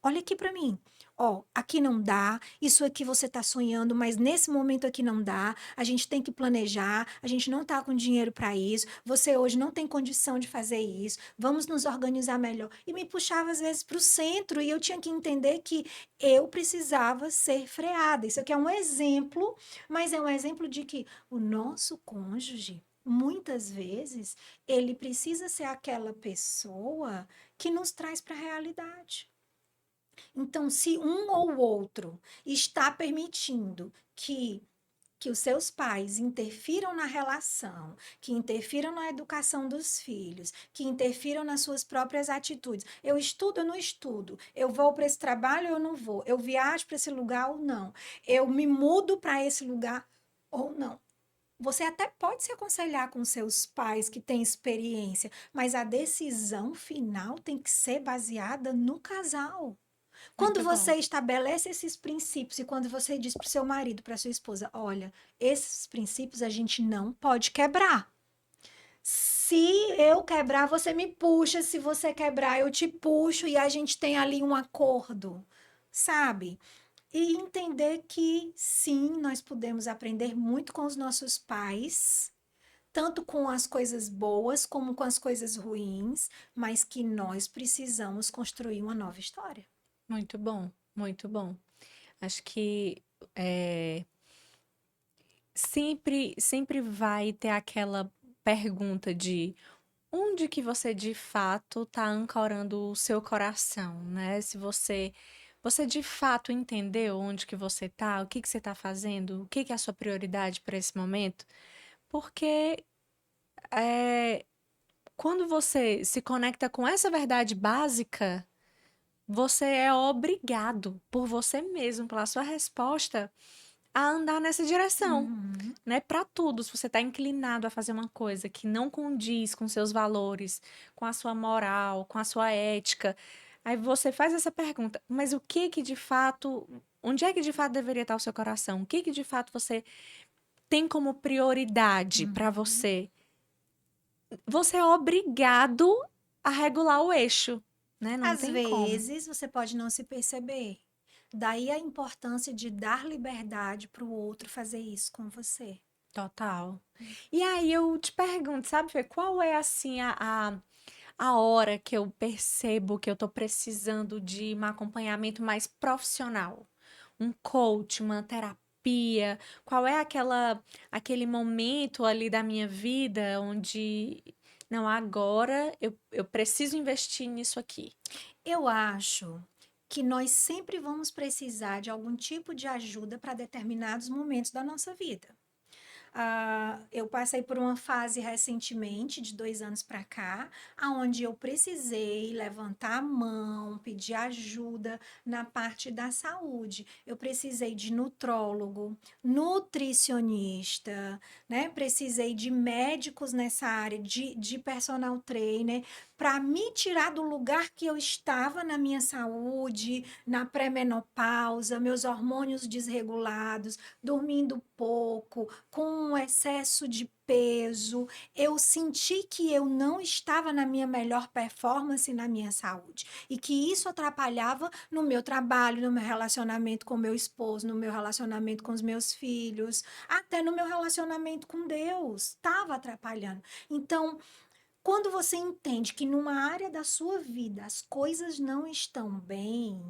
olha aqui para mim. Ó, aqui não dá, isso aqui você está sonhando, mas nesse momento aqui não dá. A gente tem que planejar, a gente não está com dinheiro para isso. Você hoje não tem condição de fazer isso. Vamos nos organizar melhor. E me puxava às vezes para o centro e eu tinha que entender que eu precisava ser freada. Isso aqui é um exemplo, mas é um exemplo de que o nosso cônjuge, muitas vezes, ele precisa ser aquela pessoa que nos traz para a realidade. Então, se um ou outro está permitindo que os seus pais interfiram na relação, que interfiram na educação dos filhos, que interfiram nas suas próprias atitudes. Eu estudo ou não estudo? Eu vou para esse trabalho ou eu não vou? Eu viajo para esse lugar ou não? Eu me mudo para esse lugar ou não? Você até pode se aconselhar com seus pais que têm experiência, mas a decisão final tem que ser baseada no casal. Quando Muito bom. você estabelece esses princípios e quando você diz para o seu marido, para sua esposa, olha, esses princípios a gente não pode quebrar. Se eu quebrar, você me puxa, se você quebrar, eu te puxo e a gente tem ali um acordo, sabe? E entender que sim, nós podemos aprender muito com os nossos pais, tanto com as coisas boas como com as coisas ruins, mas que nós precisamos construir uma nova história. Muito bom, muito bom. Acho que é, sempre vai ter aquela pergunta de onde que você de fato está ancorando o seu coração, né? Se você de fato entendeu onde que você está, o que que você está fazendo, o que que é a sua prioridade para esse momento, porque é, quando você se conecta com essa verdade básica, você é obrigado por você mesmo, pela sua resposta, a andar nessa direção, Uhum. né? Para tudo, se você está inclinado a fazer uma coisa que não condiz com seus valores, com a sua moral, com a sua ética, aí você faz essa pergunta, mas o que que de fato, onde é que de fato deveria estar o seu coração? O que que de fato você tem como prioridade para Uhum. você? Você é obrigado a regular o eixo, né? Não Às tem como. vezes você pode não se perceber. Daí a importância de dar liberdade para o outro fazer isso com você. Total. E aí eu te pergunto, sabe, Fê, qual é assim a hora que eu percebo que eu tô precisando de um acompanhamento mais profissional? Um coach, uma terapia? Qual é aquele momento ali da minha vida onde, não, agora eu preciso investir nisso aqui? Eu acho que nós sempre vamos precisar de algum tipo de ajuda para determinados momentos da nossa vida. Eu passei por uma fase recentemente, de 2 anos para cá, aonde eu precisei levantar a mão, pedir ajuda na parte da saúde. Eu precisei de nutrólogo, nutricionista, né? Precisei de médicos nessa área, de personal trainer, para me tirar do lugar que eu estava na minha saúde, na pré-menopausa, meus hormônios desregulados, dormindo pouco, com um excesso de peso, eu senti que eu não estava na minha melhor performance na minha saúde e que isso atrapalhava no meu trabalho, no meu relacionamento com meu esposo, no meu relacionamento com os meus filhos, até no meu relacionamento com Deus, estava atrapalhando. Então, quando você entende que numa área da sua vida as coisas não estão bem,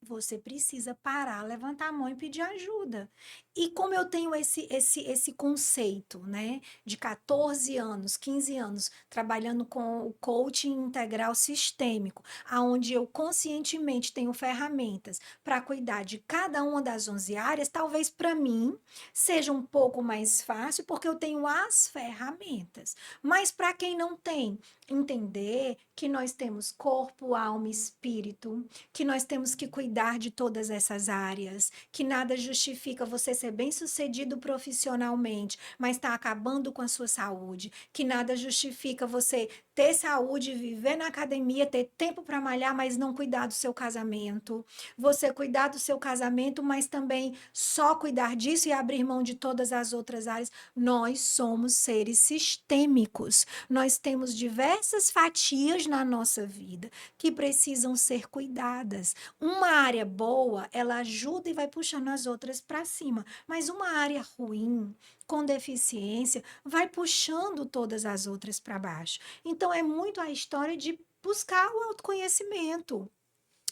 você precisa parar, levantar a mão e pedir ajuda. E como eu tenho esse conceito, né, de 14 anos, 15 anos, trabalhando com o coaching integral sistêmico, aonde eu conscientemente tenho ferramentas para cuidar de cada uma das 11 áreas, talvez para mim seja um pouco mais fácil, porque eu tenho as ferramentas. Mas para quem não tem, entender que nós temos corpo, alma e espírito, que nós temos que cuidar de todas essas áreas, que nada justifica você ser bem-sucedido profissionalmente, mas está acabando com a sua saúde, que nada justifica você ter saúde, viver na academia, ter tempo para malhar, mas não cuidar do seu casamento, você cuidar do seu casamento, mas também só cuidar disso e abrir mão de todas as outras áreas. Nós somos seres sistêmicos. Nós temos diversas fatias na nossa vida que precisam ser cuidadas. Uma área boa, ela ajuda e vai puxando as outras para cima, mas uma área ruim, com deficiência, vai puxando todas as outras para baixo. Então, é muito a história de buscar o autoconhecimento.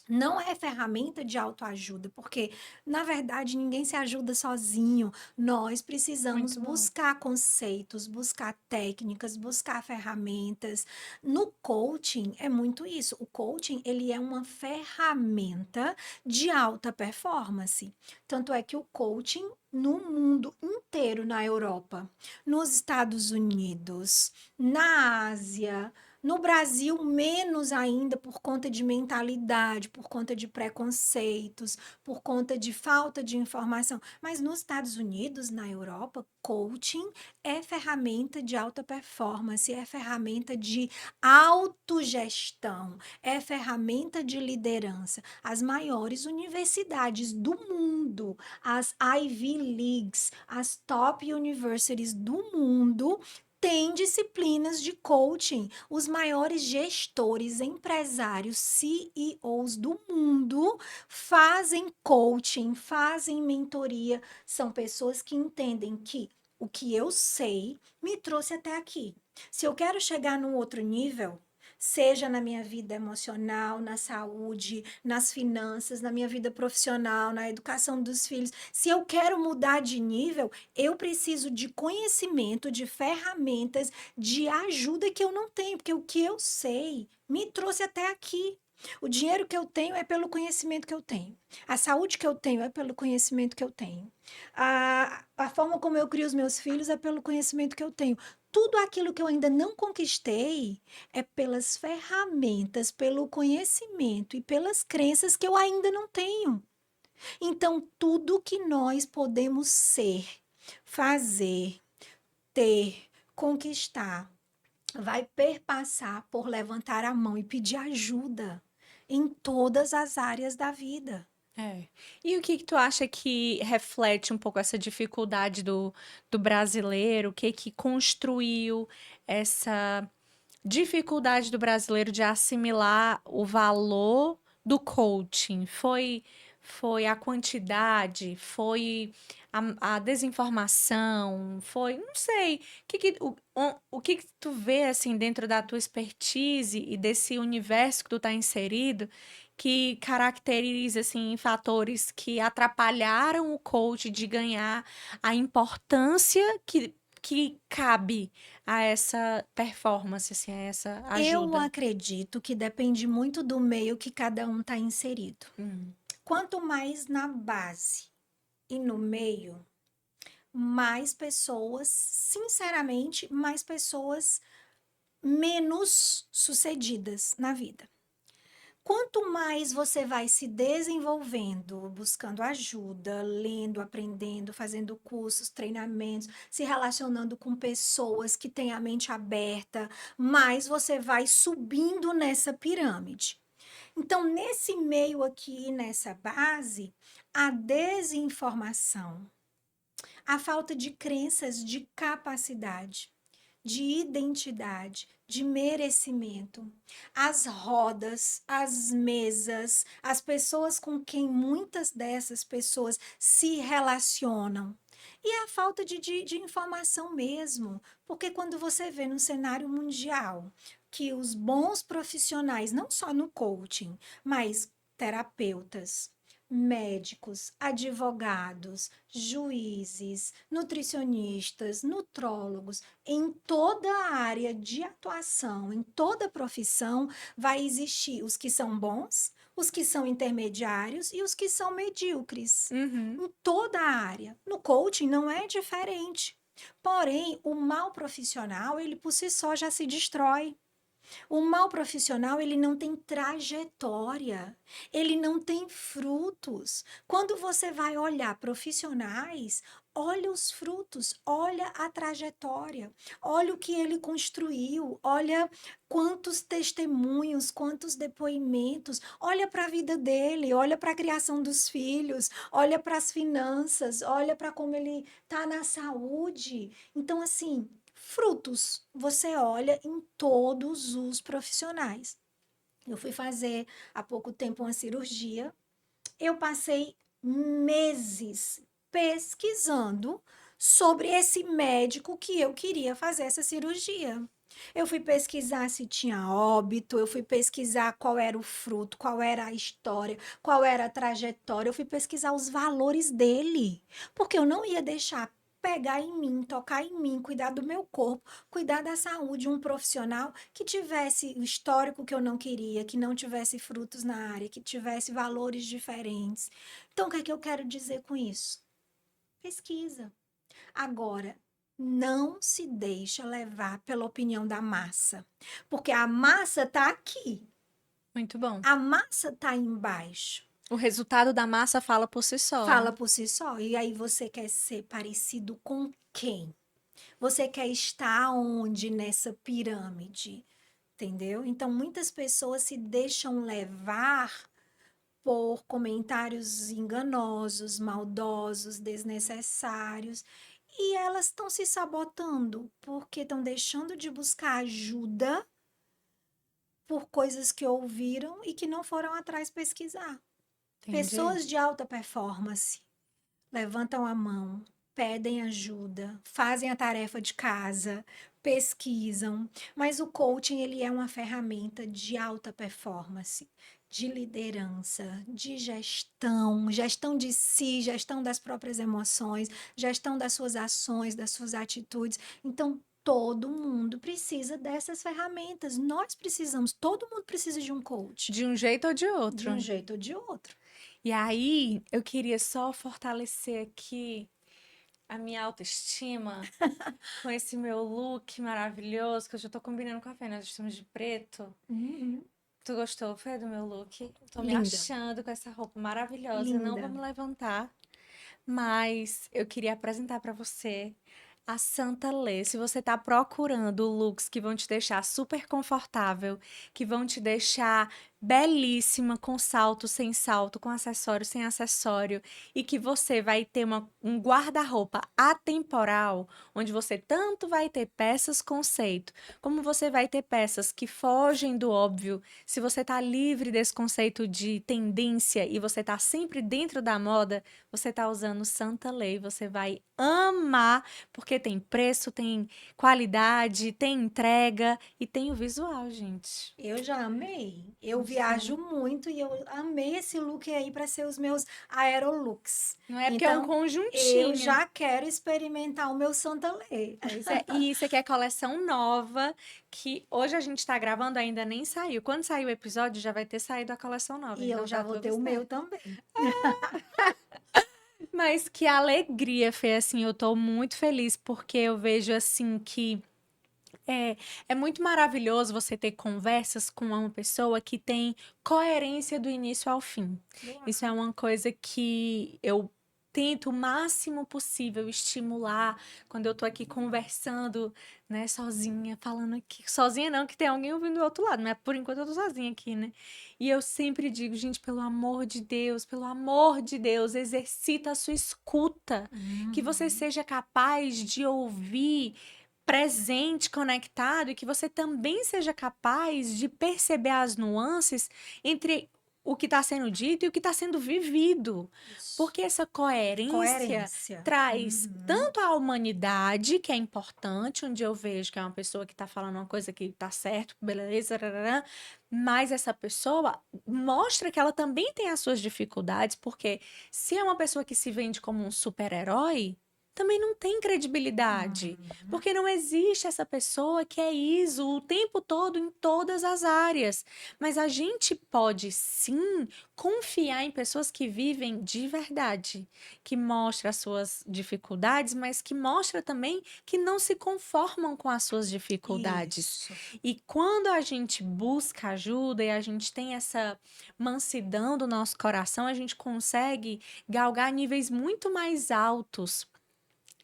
Não é ferramenta de autoajuda, porque, na verdade, ninguém se ajuda sozinho. Nós precisamos Muito bom. buscar conceitos, buscar técnicas, buscar ferramentas. No coaching é muito isso. O coaching, ele é uma ferramenta de alta performance. Tanto é que o coaching no mundo inteiro, na Europa, nos Estados Unidos, na Ásia, no Brasil, menos ainda por conta de mentalidade, por conta de preconceitos, por conta de falta de informação. Mas nos Estados Unidos, na Europa, coaching é ferramenta de alta performance, é ferramenta de autogestão, é ferramenta de liderança. As maiores universidades do mundo, as Ivy Leagues, as top universities do mundo, tem disciplinas de coaching. Os maiores gestores, empresários, CEOs do mundo fazem coaching, fazem mentoria. São pessoas que entendem que o que eu sei me trouxe até aqui. Se eu quero chegar num outro nível, seja na minha vida emocional, na saúde, nas finanças, na minha vida profissional, na educação dos filhos, se eu quero mudar de nível, eu preciso de conhecimento, de ferramentas, de ajuda que eu não tenho, porque o que eu sei me trouxe até aqui. O dinheiro que eu tenho é pelo conhecimento que eu tenho. A saúde que eu tenho é pelo conhecimento que eu tenho. A forma como eu crio os meus filhos é pelo conhecimento que eu tenho. Tudo aquilo que eu ainda não conquistei é pelas ferramentas, pelo conhecimento e pelas crenças que eu ainda não tenho. Então, tudo que nós podemos ser, fazer, ter, conquistar, vai perpassar por levantar a mão e pedir ajuda em todas as áreas da vida. É. E o que que tu acha que reflete um pouco essa dificuldade do brasileiro? O que que construiu essa dificuldade do brasileiro de assimilar o valor do coaching? Foi a quantidade? Foi a desinformação? Foi, não sei. O que que tu vê assim dentro da tua expertise e desse universo que tu tá inserido que caracteriza assim fatores que atrapalharam o coach de ganhar a importância que cabe a essa performance, assim, a essa Eu ajuda? acredito que depende muito do meio que cada um está inserido. Hum, Quanto mais na base e no meio, mais pessoas, sinceramente, mais pessoas menos sucedidas na vida. Quanto mais você vai se desenvolvendo, buscando ajuda, lendo, aprendendo, fazendo cursos, treinamentos, se relacionando com pessoas que têm a mente aberta, mais você vai subindo nessa pirâmide. Então, nesse meio aqui, nessa base, a desinformação, a falta de crenças de capacidade, de identidade, de merecimento, as rodas, as mesas, as pessoas com quem muitas dessas pessoas se relacionam. E a falta de informação mesmo, porque quando você vê no cenário mundial que os bons profissionais, não só no coaching, mas terapeutas, médicos, advogados, juízes, nutricionistas, nutrólogos, em toda a área de atuação, em toda profissão, vai existir os que são bons, os que são intermediários e os que são medíocres. uhum. Em toda a área. No coaching não é diferente. Porém, o mal profissional, ele por si só já se destrói. O mau profissional, ele não tem trajetória, ele não tem frutos. Quando você vai olhar profissionais, olha os frutos, olha a trajetória, olha o que ele construiu, olha quantos testemunhos, quantos depoimentos, olha para a vida dele, olha para a criação dos filhos, olha para as finanças, olha para como ele está na saúde. Então, assim, frutos você olha em todos os profissionais. Eu fui fazer há pouco tempo uma cirurgia, eu passei meses pesquisando sobre esse médico que eu queria fazer essa cirurgia. Eu fui pesquisar se tinha óbito, eu fui pesquisar qual era o fruto, qual era a história, qual era a trajetória, eu fui pesquisar os valores dele, porque eu não ia deixar pegar em mim, tocar em mim, cuidar do meu corpo, cuidar da saúde de um profissional que tivesse o histórico que eu não queria, que não tivesse frutos na área, que tivesse valores diferentes. Então, o que é que eu quero dizer com isso? Pesquisa. Agora, não se deixa levar pela opinião da massa, porque a massa está aqui, Muito bom. a massa está embaixo. O resultado da massa fala por si só, Fala né? por si só. E aí você quer ser parecido com quem? Você quer estar onde nessa pirâmide? Entendeu? Então, muitas pessoas se deixam levar por comentários enganosos, maldosos, desnecessários, e elas estão se sabotando porque estão deixando de buscar ajuda por coisas que ouviram e que não foram atrás pesquisar. Entendi. Pessoas de alta performance levantam a mão, pedem ajuda, fazem a tarefa de casa, pesquisam, mas o coaching ele é uma ferramenta de alta performance, de liderança, de gestão, gestão de si, gestão das próprias emoções, gestão das suas ações, das suas atitudes. Então, todo mundo precisa dessas ferramentas. Nós precisamos, todo mundo precisa de um coach, De um jeito ou de de outro. um jeito ou de outro. E aí, eu queria só fortalecer aqui a minha autoestima com esse meu look maravilhoso, que eu já tô combinando com a Fê, nós estamos de preto. Uhum. Tu gostou, Fê, do meu look? Tô me Linda, achando com essa roupa maravilhosa. Eu não vou linda. me levantar, mas eu queria apresentar pra você a Santa Lê. Se você tá procurando looks que vão te deixar super confortável, que vão te deixar belíssima, com salto, sem salto, com acessório, sem acessório, e que você vai ter um guarda-roupa atemporal, onde você tanto vai ter peças conceito, como você vai ter peças que fogem do óbvio. Se você tá livre desse conceito de tendência e você tá sempre dentro da moda, você tá usando Santa Lei, você vai amar, porque tem preço, tem qualidade, tem entrega e tem o visual, gente. Eu já amei. Eu Então, viajo muito e eu amei esse look aí para ser os meus aerolooks. não é porque é um Então, eu conjuntinho. já quero experimentar o meu Santalê. Pois é. E isso aqui é coleção nova, que hoje a gente tá gravando, ainda nem saiu. Quando sair o episódio, já vai ter saído a coleção nova, E eu então já tá vou tudo ter o meu certo. também. Mas que alegria, Fê, assim, eu tô muito feliz, porque eu vejo, assim, que é muito maravilhoso você ter conversas com uma pessoa que tem coerência do início ao fim. Isso é Uau. uma coisa que eu tento o máximo possível estimular quando eu tô aqui conversando, né, sozinha, falando aqui. Sozinha não, que tem alguém ouvindo do outro lado, mas por enquanto eu tô sozinha aqui, né? E eu sempre digo, gente, pelo amor de Deus, exercita a sua escuta, que você Uhum. seja capaz de ouvir presente, conectado e que você também seja capaz de perceber as nuances entre o que está sendo dito e o que está sendo vivido. Isso. Porque essa coerência Coerência. traz Uhum. tanto a humanidade, que é importante, onde eu vejo que é uma pessoa que está falando uma coisa que está certo, beleza, rarará, mas essa pessoa mostra que ela também tem as suas dificuldades, porque se é uma pessoa que se vende como um super-herói, também não tem credibilidade. Uhum. Porque não existe essa pessoa que é ISO o tempo todo em todas as áreas. Mas a gente pode sim confiar em pessoas que vivem de verdade, que mostram as suas dificuldades, mas que mostra também que não se conformam com as suas dificuldades. Isso. E quando a gente busca ajuda e a gente tem essa mansidão do nosso coração, a gente consegue galgar níveis muito mais altos.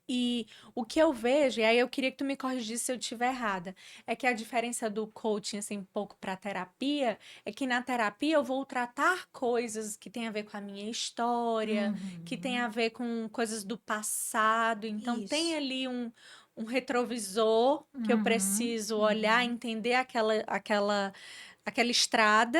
E o que eu vejo, e aí eu queria que tu me corrigisse se eu estiver errada, é que a diferença do coaching, assim, um pouco para terapia, é que na terapia eu vou tratar coisas que têm a ver com a minha história, que tem a Uhum. ver com coisas do passado, então tem Isso. ali um retrovisor que eu Uhum. preciso olhar, Uhum. entender aquela estrada,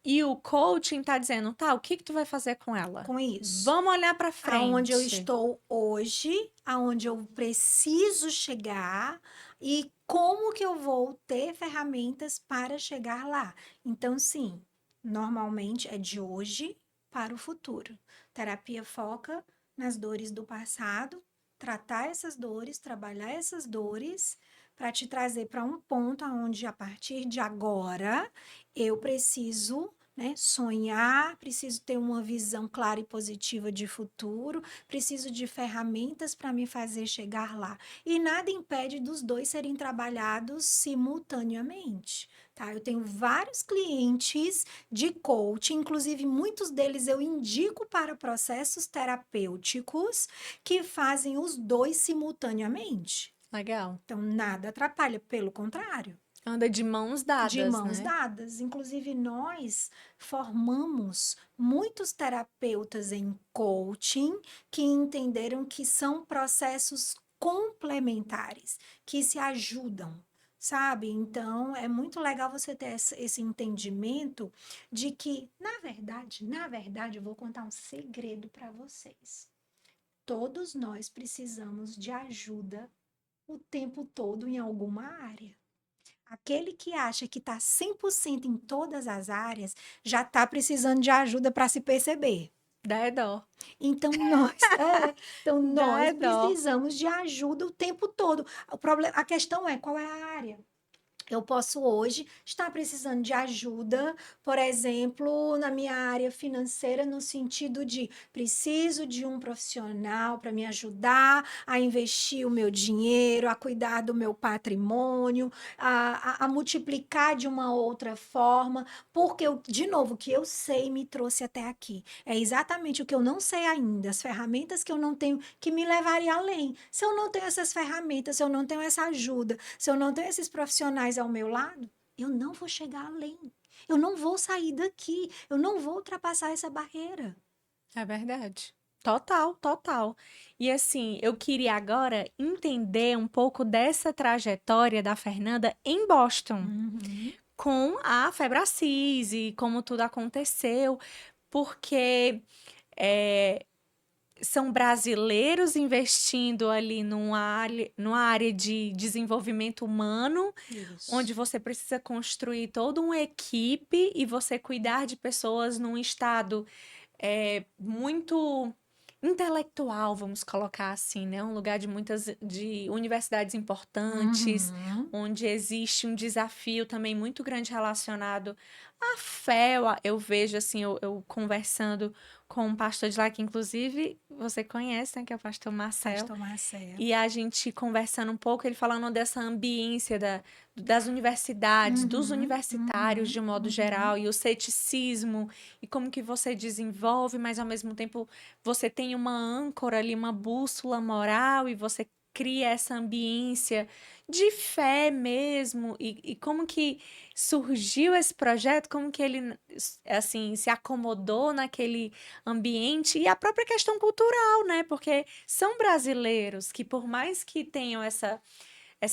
e o coaching tá dizendo, tá, o que que tu vai fazer com ela? Com isso. Vamos olhar para Aonde eu frente. estou hoje, aonde eu preciso chegar e como que eu vou ter ferramentas para chegar lá. Então, sim, normalmente é de hoje para o futuro. Terapia foca nas dores do passado, tratar essas dores, trabalhar essas dores para te trazer para um ponto aonde a partir de agora eu preciso, né, sonhar, preciso ter uma visão clara e positiva de futuro, preciso de ferramentas para me fazer chegar lá. E nada impede dos dois serem trabalhados simultaneamente. Tá? Eu tenho vários clientes de coaching, inclusive muitos deles eu indico para processos terapêuticos que fazem os dois simultaneamente. Legal. Então, nada atrapalha, pelo contrário. Anda de mãos De dadas, mãos né? dadas. Inclusive, nós formamos muitos terapeutas em coaching que entenderam que são processos complementares, que se ajudam, sabe? Então, é muito legal você ter esse entendimento de que, na verdade, eu vou contar um segredo para vocês. Todos nós precisamos de ajuda o tempo todo em alguma área. Aquele que acha que está 100% em todas as áreas, já está precisando de ajuda para se perceber. Dá é dó. Então então Dá nós é dó. precisamos de ajuda o tempo todo. O problema, a questão é qual é a área. Eu posso hoje estar precisando de ajuda, por exemplo, na minha área financeira, no sentido de preciso de um profissional para me ajudar a investir o meu dinheiro, a cuidar do meu patrimônio, a multiplicar de uma outra forma, porque, de novo, o que eu sei me trouxe até aqui. É exatamente o que eu não sei ainda, as ferramentas que eu não tenho, que me levaria além. Se eu não tenho essas ferramentas, se eu não tenho essa ajuda, se eu não tenho esses profissionais ao meu lado, eu não vou chegar além. Eu não vou sair daqui, eu não vou ultrapassar essa barreira. É verdade. Total, total. E assim, eu queria agora entender um pouco dessa trajetória da Fernanda em Boston, Uhum, com a Febracis e como tudo aconteceu, porque é, são brasileiros investindo ali numa área de desenvolvimento humano, onde isso. você precisa construir toda uma equipe e você cuidar de pessoas num estado muito intelectual, vamos colocar assim, né? Um lugar de muitas de universidades importantes, Uhum. onde existe um desafio também muito grande relacionado à fé. Eu vejo assim, eu conversando com um pastor de lá, que inclusive você conhece, né? Que é o pastor Marcelo. Pastor Marcelo. E a gente conversando um pouco, ele falando dessa ambiência das universidades, dos Uhum, universitários de uhum, um modo uhum. geral, e o ceticismo, e como que você desenvolve, mas ao mesmo tempo você tem uma âncora ali, uma bússola moral, e você cria essa ambiência de fé mesmo, e como que surgiu esse projeto, como que ele, assim, se acomodou naquele ambiente, e a própria questão cultural, né? Porque são brasileiros que, por mais que tenham essa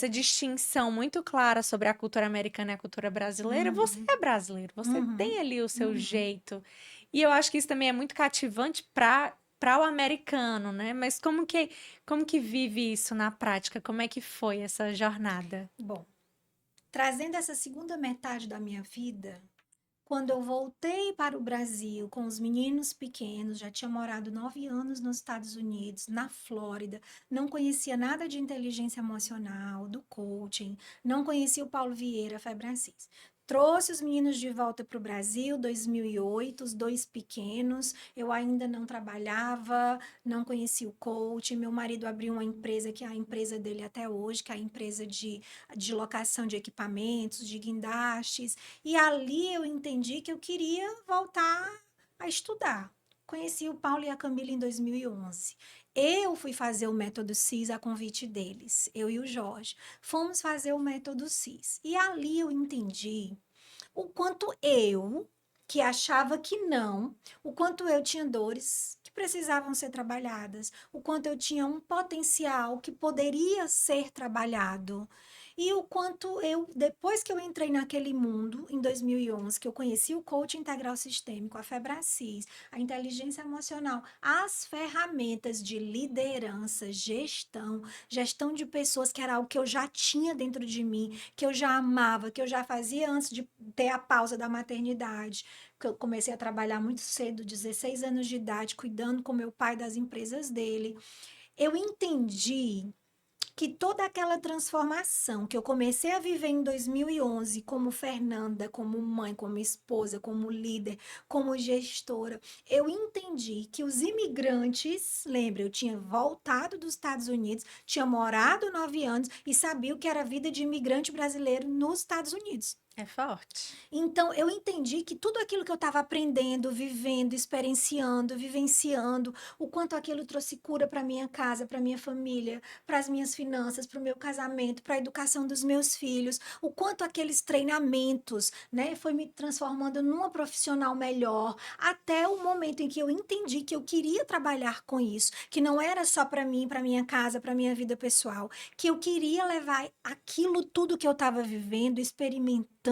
distinção muito clara sobre a cultura americana e a cultura brasileira, você Uhum, é brasileiro, você tem uhum, ali o seu uhum. jeito. E eu acho que isso também é muito cativante para o americano, né? Mas como que vive isso na prática? Como é que foi essa jornada? Bom, trazendo essa segunda metade da minha vida, quando eu voltei para o Brasil com os meninos pequenos, já tinha morado 9 anos nos Estados Unidos, na Flórida, não conhecia nada de inteligência emocional, do coaching, não conhecia o Paulo Vieira, Febracis. Trouxe os meninos de volta para o Brasil, 2008, os dois pequenos. Eu ainda não trabalhava, não conhecia o coaching. Meu marido abriu uma empresa, que é a empresa dele até hoje, que é a empresa de locação de equipamentos, de guindastes. E ali eu entendi que eu queria voltar a estudar. Conheci o Paulo e a Camila em 2011. Eu fui fazer o método CIS a convite deles, eu e o Jorge. Fomos fazer o método CIS. E ali eu entendi o quanto eu, que achava que não, o quanto eu tinha dores que precisavam ser trabalhadas, o quanto eu tinha um potencial que poderia ser trabalhado. E o quanto eu, depois que eu entrei naquele mundo, em 2011, que eu conheci o coaching integral sistêmico, a Febracis, a inteligência emocional, as ferramentas de liderança, gestão de pessoas, que era algo que eu já tinha dentro de mim, que eu já amava, que eu já fazia antes de ter a pausa da maternidade, que eu comecei a trabalhar muito cedo, 16 anos de idade, cuidando com meu pai das empresas dele. Eu entendi que toda aquela transformação que eu comecei a viver em 2011 como Fernanda, como mãe, como esposa, como líder, como gestora, eu entendi que os imigrantes, lembra, eu tinha voltado dos Estados Unidos, tinha morado 9 anos e sabia o que era a vida de imigrante brasileiro nos Estados Unidos. É forte. Então, eu entendi que tudo aquilo que eu estava aprendendo, vivendo, experienciando, vivenciando, o quanto aquilo trouxe cura para minha casa, para minha família, para as minhas finanças, para o meu casamento, para a educação dos meus filhos, o quanto aqueles treinamentos, né, foi me transformando numa profissional melhor, até o momento em que eu entendi que eu queria trabalhar com isso, que não era só para mim, para minha casa, para minha vida pessoal, que eu queria levar aquilo tudo que eu estava vivendo, experimentando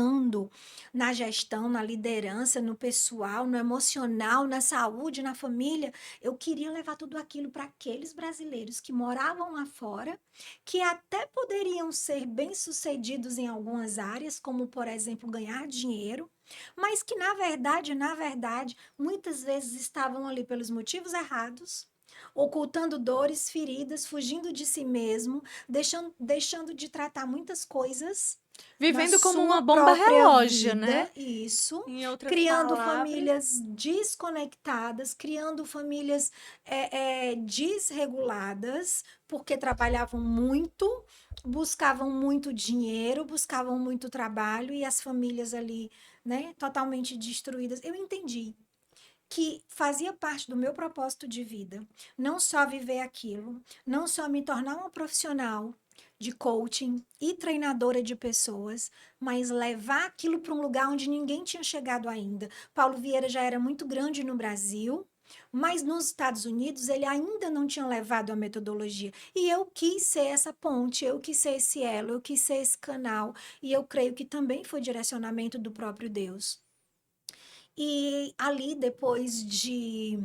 na gestão, na liderança, no pessoal, no emocional, na saúde, na família. Eu queria levar tudo aquilo para aqueles brasileiros que moravam lá fora, que até poderiam ser bem-sucedidos em algumas áreas, como, por exemplo, ganhar dinheiro, mas que, na verdade, muitas vezes estavam ali pelos motivos errados, ocultando dores, feridas, fugindo de si mesmo, deixando de tratar muitas coisas na Vivendo como sua uma bomba própria relógio, né? vida, isso, Em outras criando palavras. famílias desconectadas, criando famílias desreguladas, porque trabalhavam muito, buscavam muito dinheiro, buscavam muito trabalho e as famílias ali, né, totalmente destruídas. Eu entendi que fazia parte do meu propósito de vida, não só viver aquilo, não só me tornar uma profissional de coaching e treinadora de pessoas, mas levar aquilo para um lugar onde ninguém tinha chegado ainda. Paulo Vieira já era muito grande no Brasil, mas nos Estados Unidos ele ainda não tinha levado a metodologia. E eu quis ser essa ponte, eu quis ser esse elo, eu quis ser esse canal. E eu creio que também foi direcionamento do próprio Deus. E ali, depois de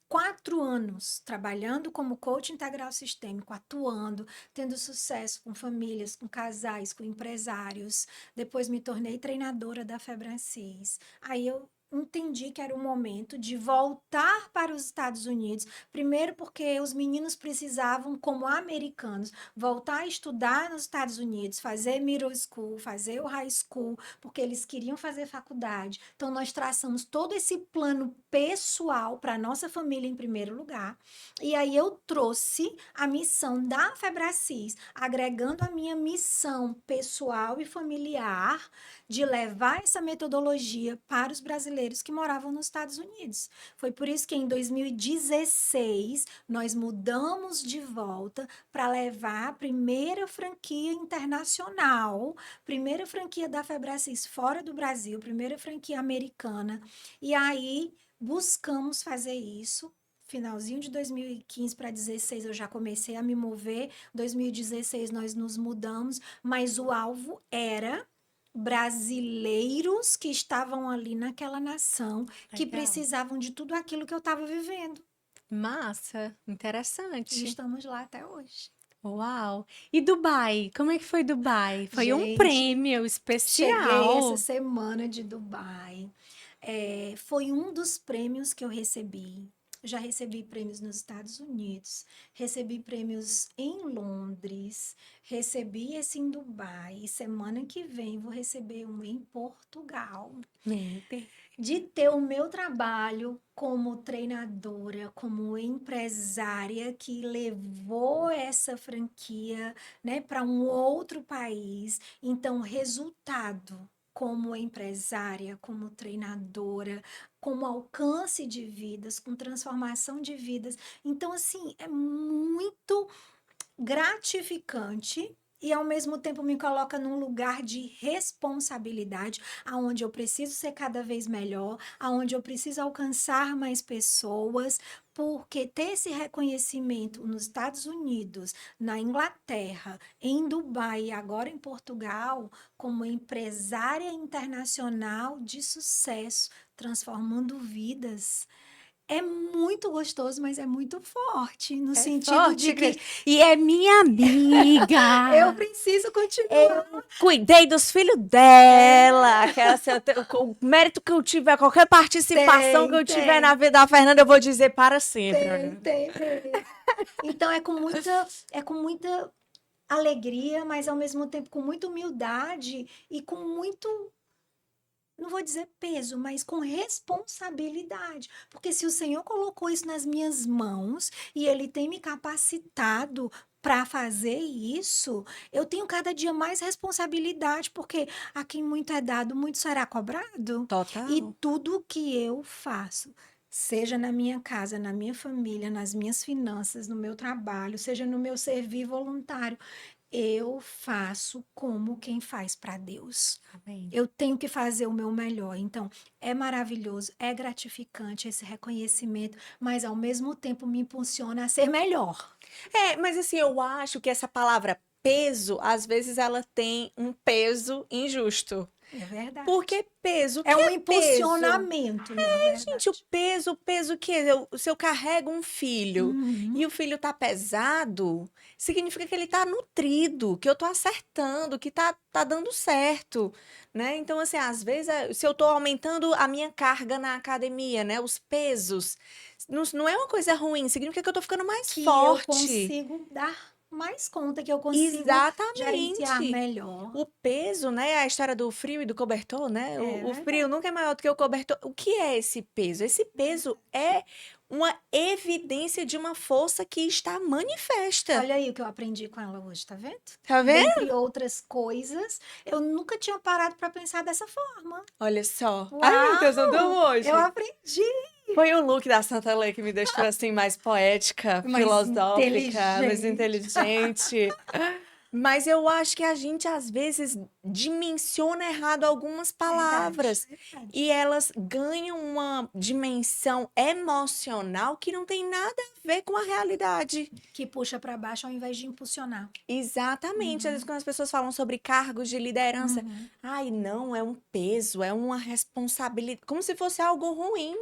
4 anos trabalhando como coach integral sistêmico, atuando, tendo sucesso com famílias, com casais, com empresários, depois me tornei treinadora da Febracis. Aí eu entendi que era o momento de voltar para os Estados Unidos, primeiro porque os meninos precisavam, como americanos, voltar a estudar nos Estados Unidos, fazer middle school, fazer o high school, porque eles queriam fazer faculdade. Então, nós traçamos todo esse plano pessoal para a nossa família em primeiro lugar. E aí eu trouxe a missão da Febracis, agregando a minha missão pessoal e familiar de levar essa metodologia para os brasileiros que moravam nos Estados Unidos. Foi por isso que em 2016 nós mudamos de volta para levar a primeira franquia internacional, primeira franquia da Febracis fora do Brasil, primeira franquia americana. E aí buscamos fazer isso. Finalzinho de 2015 para 2016 eu já comecei a me mover. 2016 nós nos mudamos, mas o alvo era brasileiros que estavam ali naquela nação, que Legal. precisavam de tudo aquilo que eu estava vivendo. Massa, E interessante. estamos lá até hoje. Uau! E Dubai? Como é que foi Dubai? Foi um Gente, prêmio cheguei essa especial. semana de Dubai. Foi um dos prêmios que eu recebi. Já recebi prêmios nos Estados Unidos, recebi prêmios em Londres, recebi esse em Dubai. E semana que vem vou receber um em Portugal. Mente. De ter o meu trabalho como treinadora, como empresária que levou essa franquia, né, para um outro país. Então, resultado como empresária, como treinadora, como alcance de vidas, com transformação de vidas. Então, assim, é muito gratificante e ao mesmo tempo me coloca num lugar de responsabilidade, aonde eu preciso ser cada vez melhor, aonde eu preciso alcançar mais pessoas, porque ter esse reconhecimento nos Estados Unidos, na Inglaterra, em Dubai e agora em Portugal, como empresária internacional de sucesso, transformando vidas, é muito gostoso, mas é muito forte, no É sentido de forte, que Cris. E é minha eu amiga. preciso continuar. Cuidei dos filhos dela. Aquela, assim, o mérito que eu tiver, qualquer participação que Tem, eu tiver na tem, vida da Fernanda, eu vou dizer para sempre. tem mesmo. Então é com muita alegria, mas ao mesmo tempo com muita humildade e com muito, não vou dizer peso, mas com responsabilidade. Porque se o Senhor colocou isso nas minhas mãos e Ele tem me capacitado para fazer isso, eu tenho cada dia mais responsabilidade, porque a quem muito é dado, muito será cobrado. E Total. tudo que eu faço, seja na minha casa, na minha família, nas minhas finanças, no meu trabalho, seja no meu servir voluntário, eu faço como quem faz para Deus. Amém. Eu tenho que fazer o meu melhor. Então, é maravilhoso, é gratificante esse reconhecimento, mas ao mesmo tempo me impulsiona a ser melhor. Mas assim, eu acho que essa palavra peso, às vezes ela tem um peso injusto. É verdade. Porque peso, o É que um é peso? impulsionamento, na Gente, verdade. o peso que se eu carrego um filho Uhum. e o filho tá pesado, significa que ele tá nutrido, que eu tô acertando, que tá dando certo, né? Então, assim, às vezes, se eu tô aumentando a minha carga na academia, né? Os pesos, não é uma coisa ruim, significa que eu tô ficando mais Que eu forte. consigo dar mais conta, que eu consigo gerenciar Exatamente. melhor. O peso, né? A história do frio e do cobertor, né? É O verdade. frio nunca é maior do que o cobertor. O que é esse peso? Esse peso é uma evidência de uma força que está manifesta. Olha aí o que eu aprendi com ela hoje, tá vendo? Tá vendo? Dentre outras coisas, eu nunca tinha parado para pensar dessa forma. Olha só. Ai, meu Deus, eu Uau! durmo hoje. Eu aprendi. Foi o look da Santa Lei que me deixou assim mais poética, Mais filosófica, mais inteligente. inteligente. Mas eu acho que a gente, às vezes, dimensiona errado algumas Verdade, palavras. verdade. E elas ganham uma dimensão emocional que não tem nada a ver com a realidade. Que puxa para baixo ao invés de impulsionar. Exatamente. Às vezes, Uhum, quando as pessoas falam sobre cargos de liderança, uhum. ai, não, é um peso, é uma responsabilidade, como se fosse algo ruim.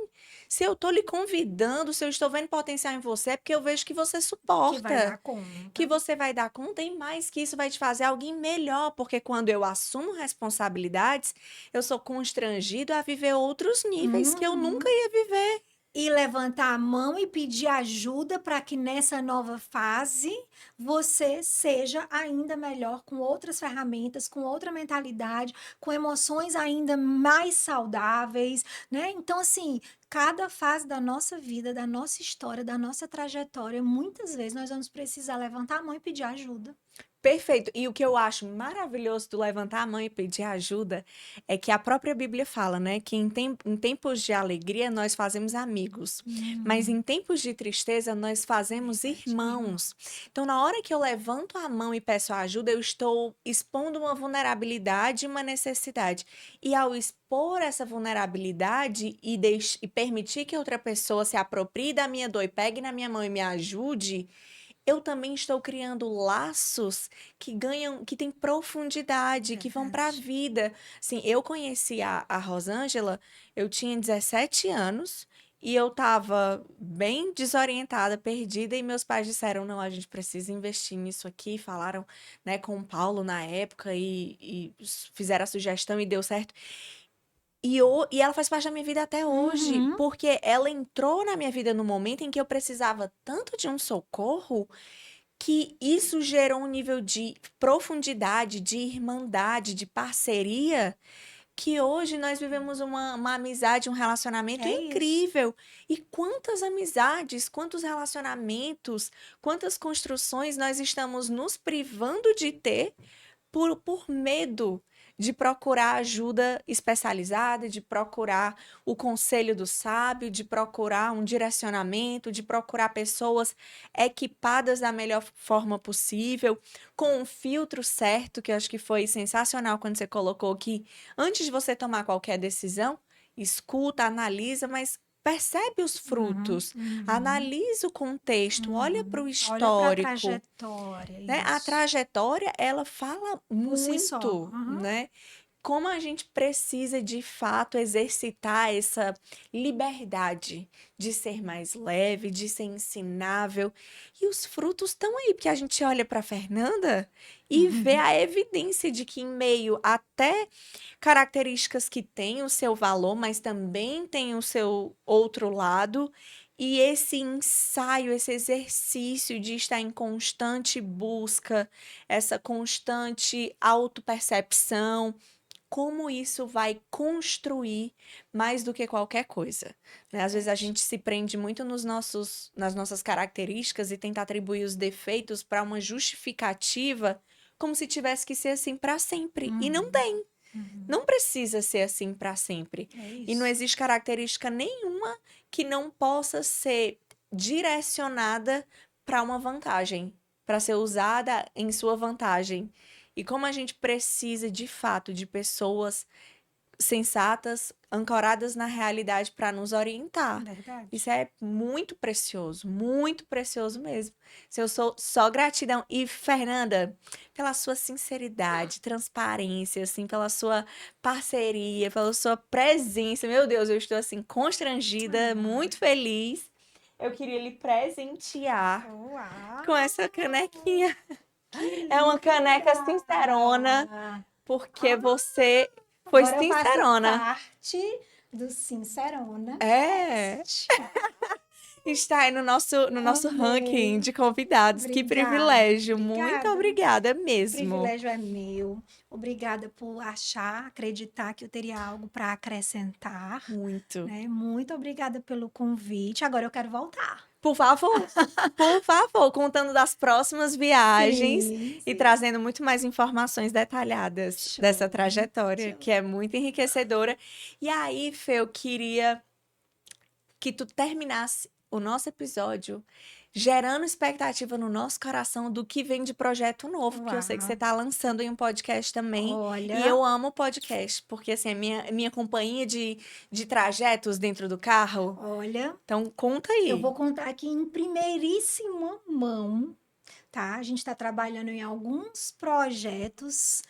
Se eu estou lhe convidando, se eu estou vendo potencial em você, é porque eu vejo que você Que vai suporta, dar conta. que você vai dar conta e mais que isso vai te fazer alguém melhor, porque quando eu assumo responsabilidades, eu sou constrangido a viver outros níveis que eu nunca Uhum. ia viver. E levantar a mão e pedir ajuda para que nessa nova fase você seja ainda melhor com outras ferramentas, com outra mentalidade, com emoções ainda mais saudáveis, né? Então, assim, cada fase da nossa vida, da nossa história, da nossa trajetória, muitas vezes nós vamos precisar levantar a mão e pedir ajuda. Perfeito. E o que eu acho maravilhoso do levantar a mão e pedir ajuda é que a própria Bíblia fala, né, que em tempos de alegria nós fazemos amigos, mas em Hum, tempos de tristeza nós fazemos verdade, irmãos. irmãos. Então, na hora que eu levanto a mão e peço ajuda, eu estou expondo uma vulnerabilidade e uma necessidade. E ao expor essa vulnerabilidade e permitir que outra pessoa se aproprie da minha dor e pegue na minha mão e me ajude, eu também estou criando laços que ganham, que têm profundidade, que vão para a Verdade. vida. Assim, eu conheci a Rosângela, eu tinha 17 anos e eu estava bem desorientada, perdida, e meus pais disseram: não, a gente precisa investir nisso aqui. Falaram, né, com o Paulo na época e fizeram a sugestão e deu certo. E ela faz parte da minha vida até hoje, Uhum. porque ela entrou na minha vida no momento em que eu precisava tanto de um socorro que isso gerou um nível de profundidade, de irmandade, de parceria, que hoje nós vivemos uma amizade, um relacionamento É isso. incrível. E quantas amizades, quantos relacionamentos, quantas construções nós estamos nos privando de ter por medo de procurar ajuda especializada, de procurar o conselho do sábio, de procurar um direcionamento, de procurar pessoas equipadas da melhor forma possível, com um filtro certo, que eu acho que foi sensacional quando você colocou que antes de você tomar qualquer decisão, escuta, analisa, mas percebe os Uhum, frutos, uhum, analisa o contexto, olha para o uhum. Olha para a histórico, trajetória, né? A isso. trajetória, ela fala Por si só. muito, Uhum, né? Como a gente precisa de fato exercitar essa liberdade de ser mais leve, de ser ensinável. E os frutos estão aí, porque a gente olha para Fernanda e vê uhum. a evidência de que, em meio até características que têm o seu valor, mas também tem o seu outro lado, e esse ensaio, esse exercício de estar em constante busca, essa constante autopercepção, como isso vai construir mais do que qualquer coisa, né? Às vezes a Verdade. gente se prende muito nas nossas características e tenta atribuir os defeitos para uma justificativa, como se tivesse que ser assim para sempre. E não Uhum, tem. uhum. Não precisa ser assim para sempre. É E não isso. existe característica nenhuma que não possa ser direcionada para uma vantagem, para ser usada em sua vantagem. E como a gente precisa de fato de pessoas sensatas, ancoradas na realidade para nos orientar. Verdade. Isso é muito precioso mesmo. Se eu sou só gratidão. E, Fernanda, pela sua sinceridade, transparência, assim, pela sua parceria, pela sua presença. Meu Deus, eu estou assim constrangida, Ah, muito feliz. Eu queria lhe presentear com uau! essa canequinha. Que É uma caneca linda! sincerona, porque Ah, você foi agora eu faço sincerona. parte do Sincerona É, Cast. está aí no nosso ranking Amei. de convidados. Que Obrigada, privilégio. Muito obrigada. obrigada O mesmo. privilégio é meu. Obrigada por achar, acreditar que eu teria algo para acrescentar, Muito. né? Muito obrigada pelo convite. Agora eu quero voltar. Por favor, contando das próximas viagens Sim, e sim. trazendo muito mais informações detalhadas dessa Show, trajetória, show. que é muito enriquecedora. E aí, Fê, eu queria que tu terminasse o nosso episódio gerando expectativa no nosso coração do que vem de projeto novo, porque eu sei que você Uau. tá lançando em um podcast também. E Olha, eu amo podcast, porque assim, é minha companhia de trajetos dentro do carro. olha, Então, conta eu vou aí. contar aqui em primeiríssima mão, tá? A gente está trabalhando em alguns projetos,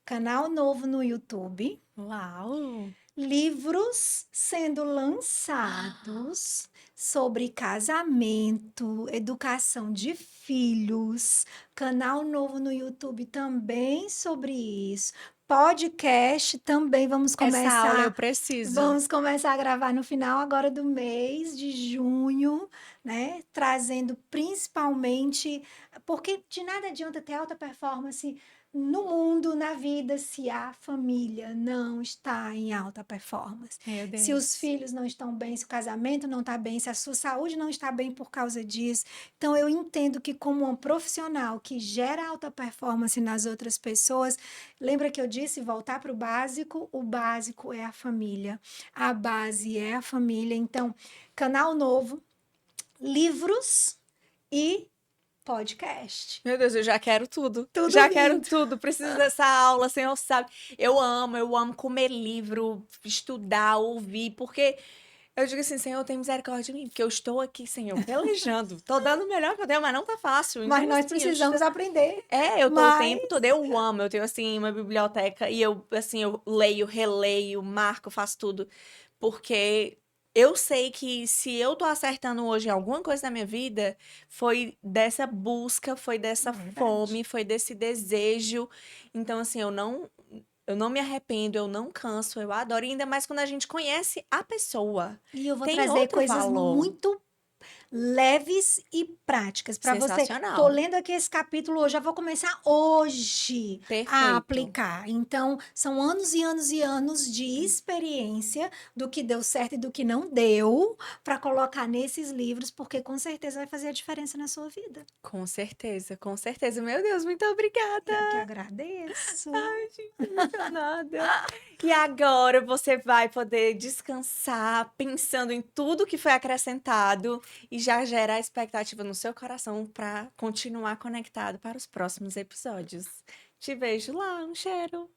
canal novo no YouTube, Uau! livros sendo lançados sobre casamento, educação de filhos, canal novo no YouTube também sobre isso, podcast também Essa aula eu começar. preciso. Vamos começar a gravar no final agora do mês de junho, né? Trazendo principalmente, porque de nada adianta ter alta performance no mundo, na vida, se a família não está em alta performance. Meu Se os Deus. filhos não estão bem, se o casamento não está bem, se a sua saúde não está bem por causa disso. Então, eu entendo que, como uma profissional que gera alta performance nas outras pessoas, lembra que eu disse voltar para o básico é a família, a base é a família. Então, canal novo, livros e podcast. Meu Deus, eu já quero tudo. Tudo Já quero vindo. tudo. Preciso dessa aula, Senhor sabe. Eu amo comer livro, estudar, ouvir, porque eu digo assim, Senhor, tem misericórdia de mim, porque eu estou aqui, Senhor, pelejando. Tô dando o melhor que eu tenho, mas não tá fácil. Mas Então, nós assim, precisamos aprender eu tô o mais. tempo todo, eu amo, eu tenho, assim, uma biblioteca e eu, assim, eu leio, releio, marco, faço tudo, porque eu sei que se eu tô acertando hoje em alguma coisa na minha vida, foi dessa busca, foi dessa Verdade. fome, foi desse desejo. Então, assim, eu não me arrependo, eu não canso, eu adoro, e ainda mais quando a gente conhece a pessoa. E eu vou Tem trazer outro coisas valor. muito leves e práticas para você. Tô Sensacional. lendo aqui esse capítulo hoje, já vou começar hoje a Perfeito. aplicar. Então, são anos e anos e anos de experiência do que deu certo e do que não deu para colocar nesses livros, porque com certeza vai fazer a diferença na sua vida. Com certeza, com certeza. Meu Deus, muito obrigada. Eu que agradeço. Ai, gente, emocionada. E agora você vai poder descansar pensando em tudo que foi acrescentado e já gerar expectativa no seu coração para continuar conectado para os próximos episódios. Te vejo lá, um cheiro.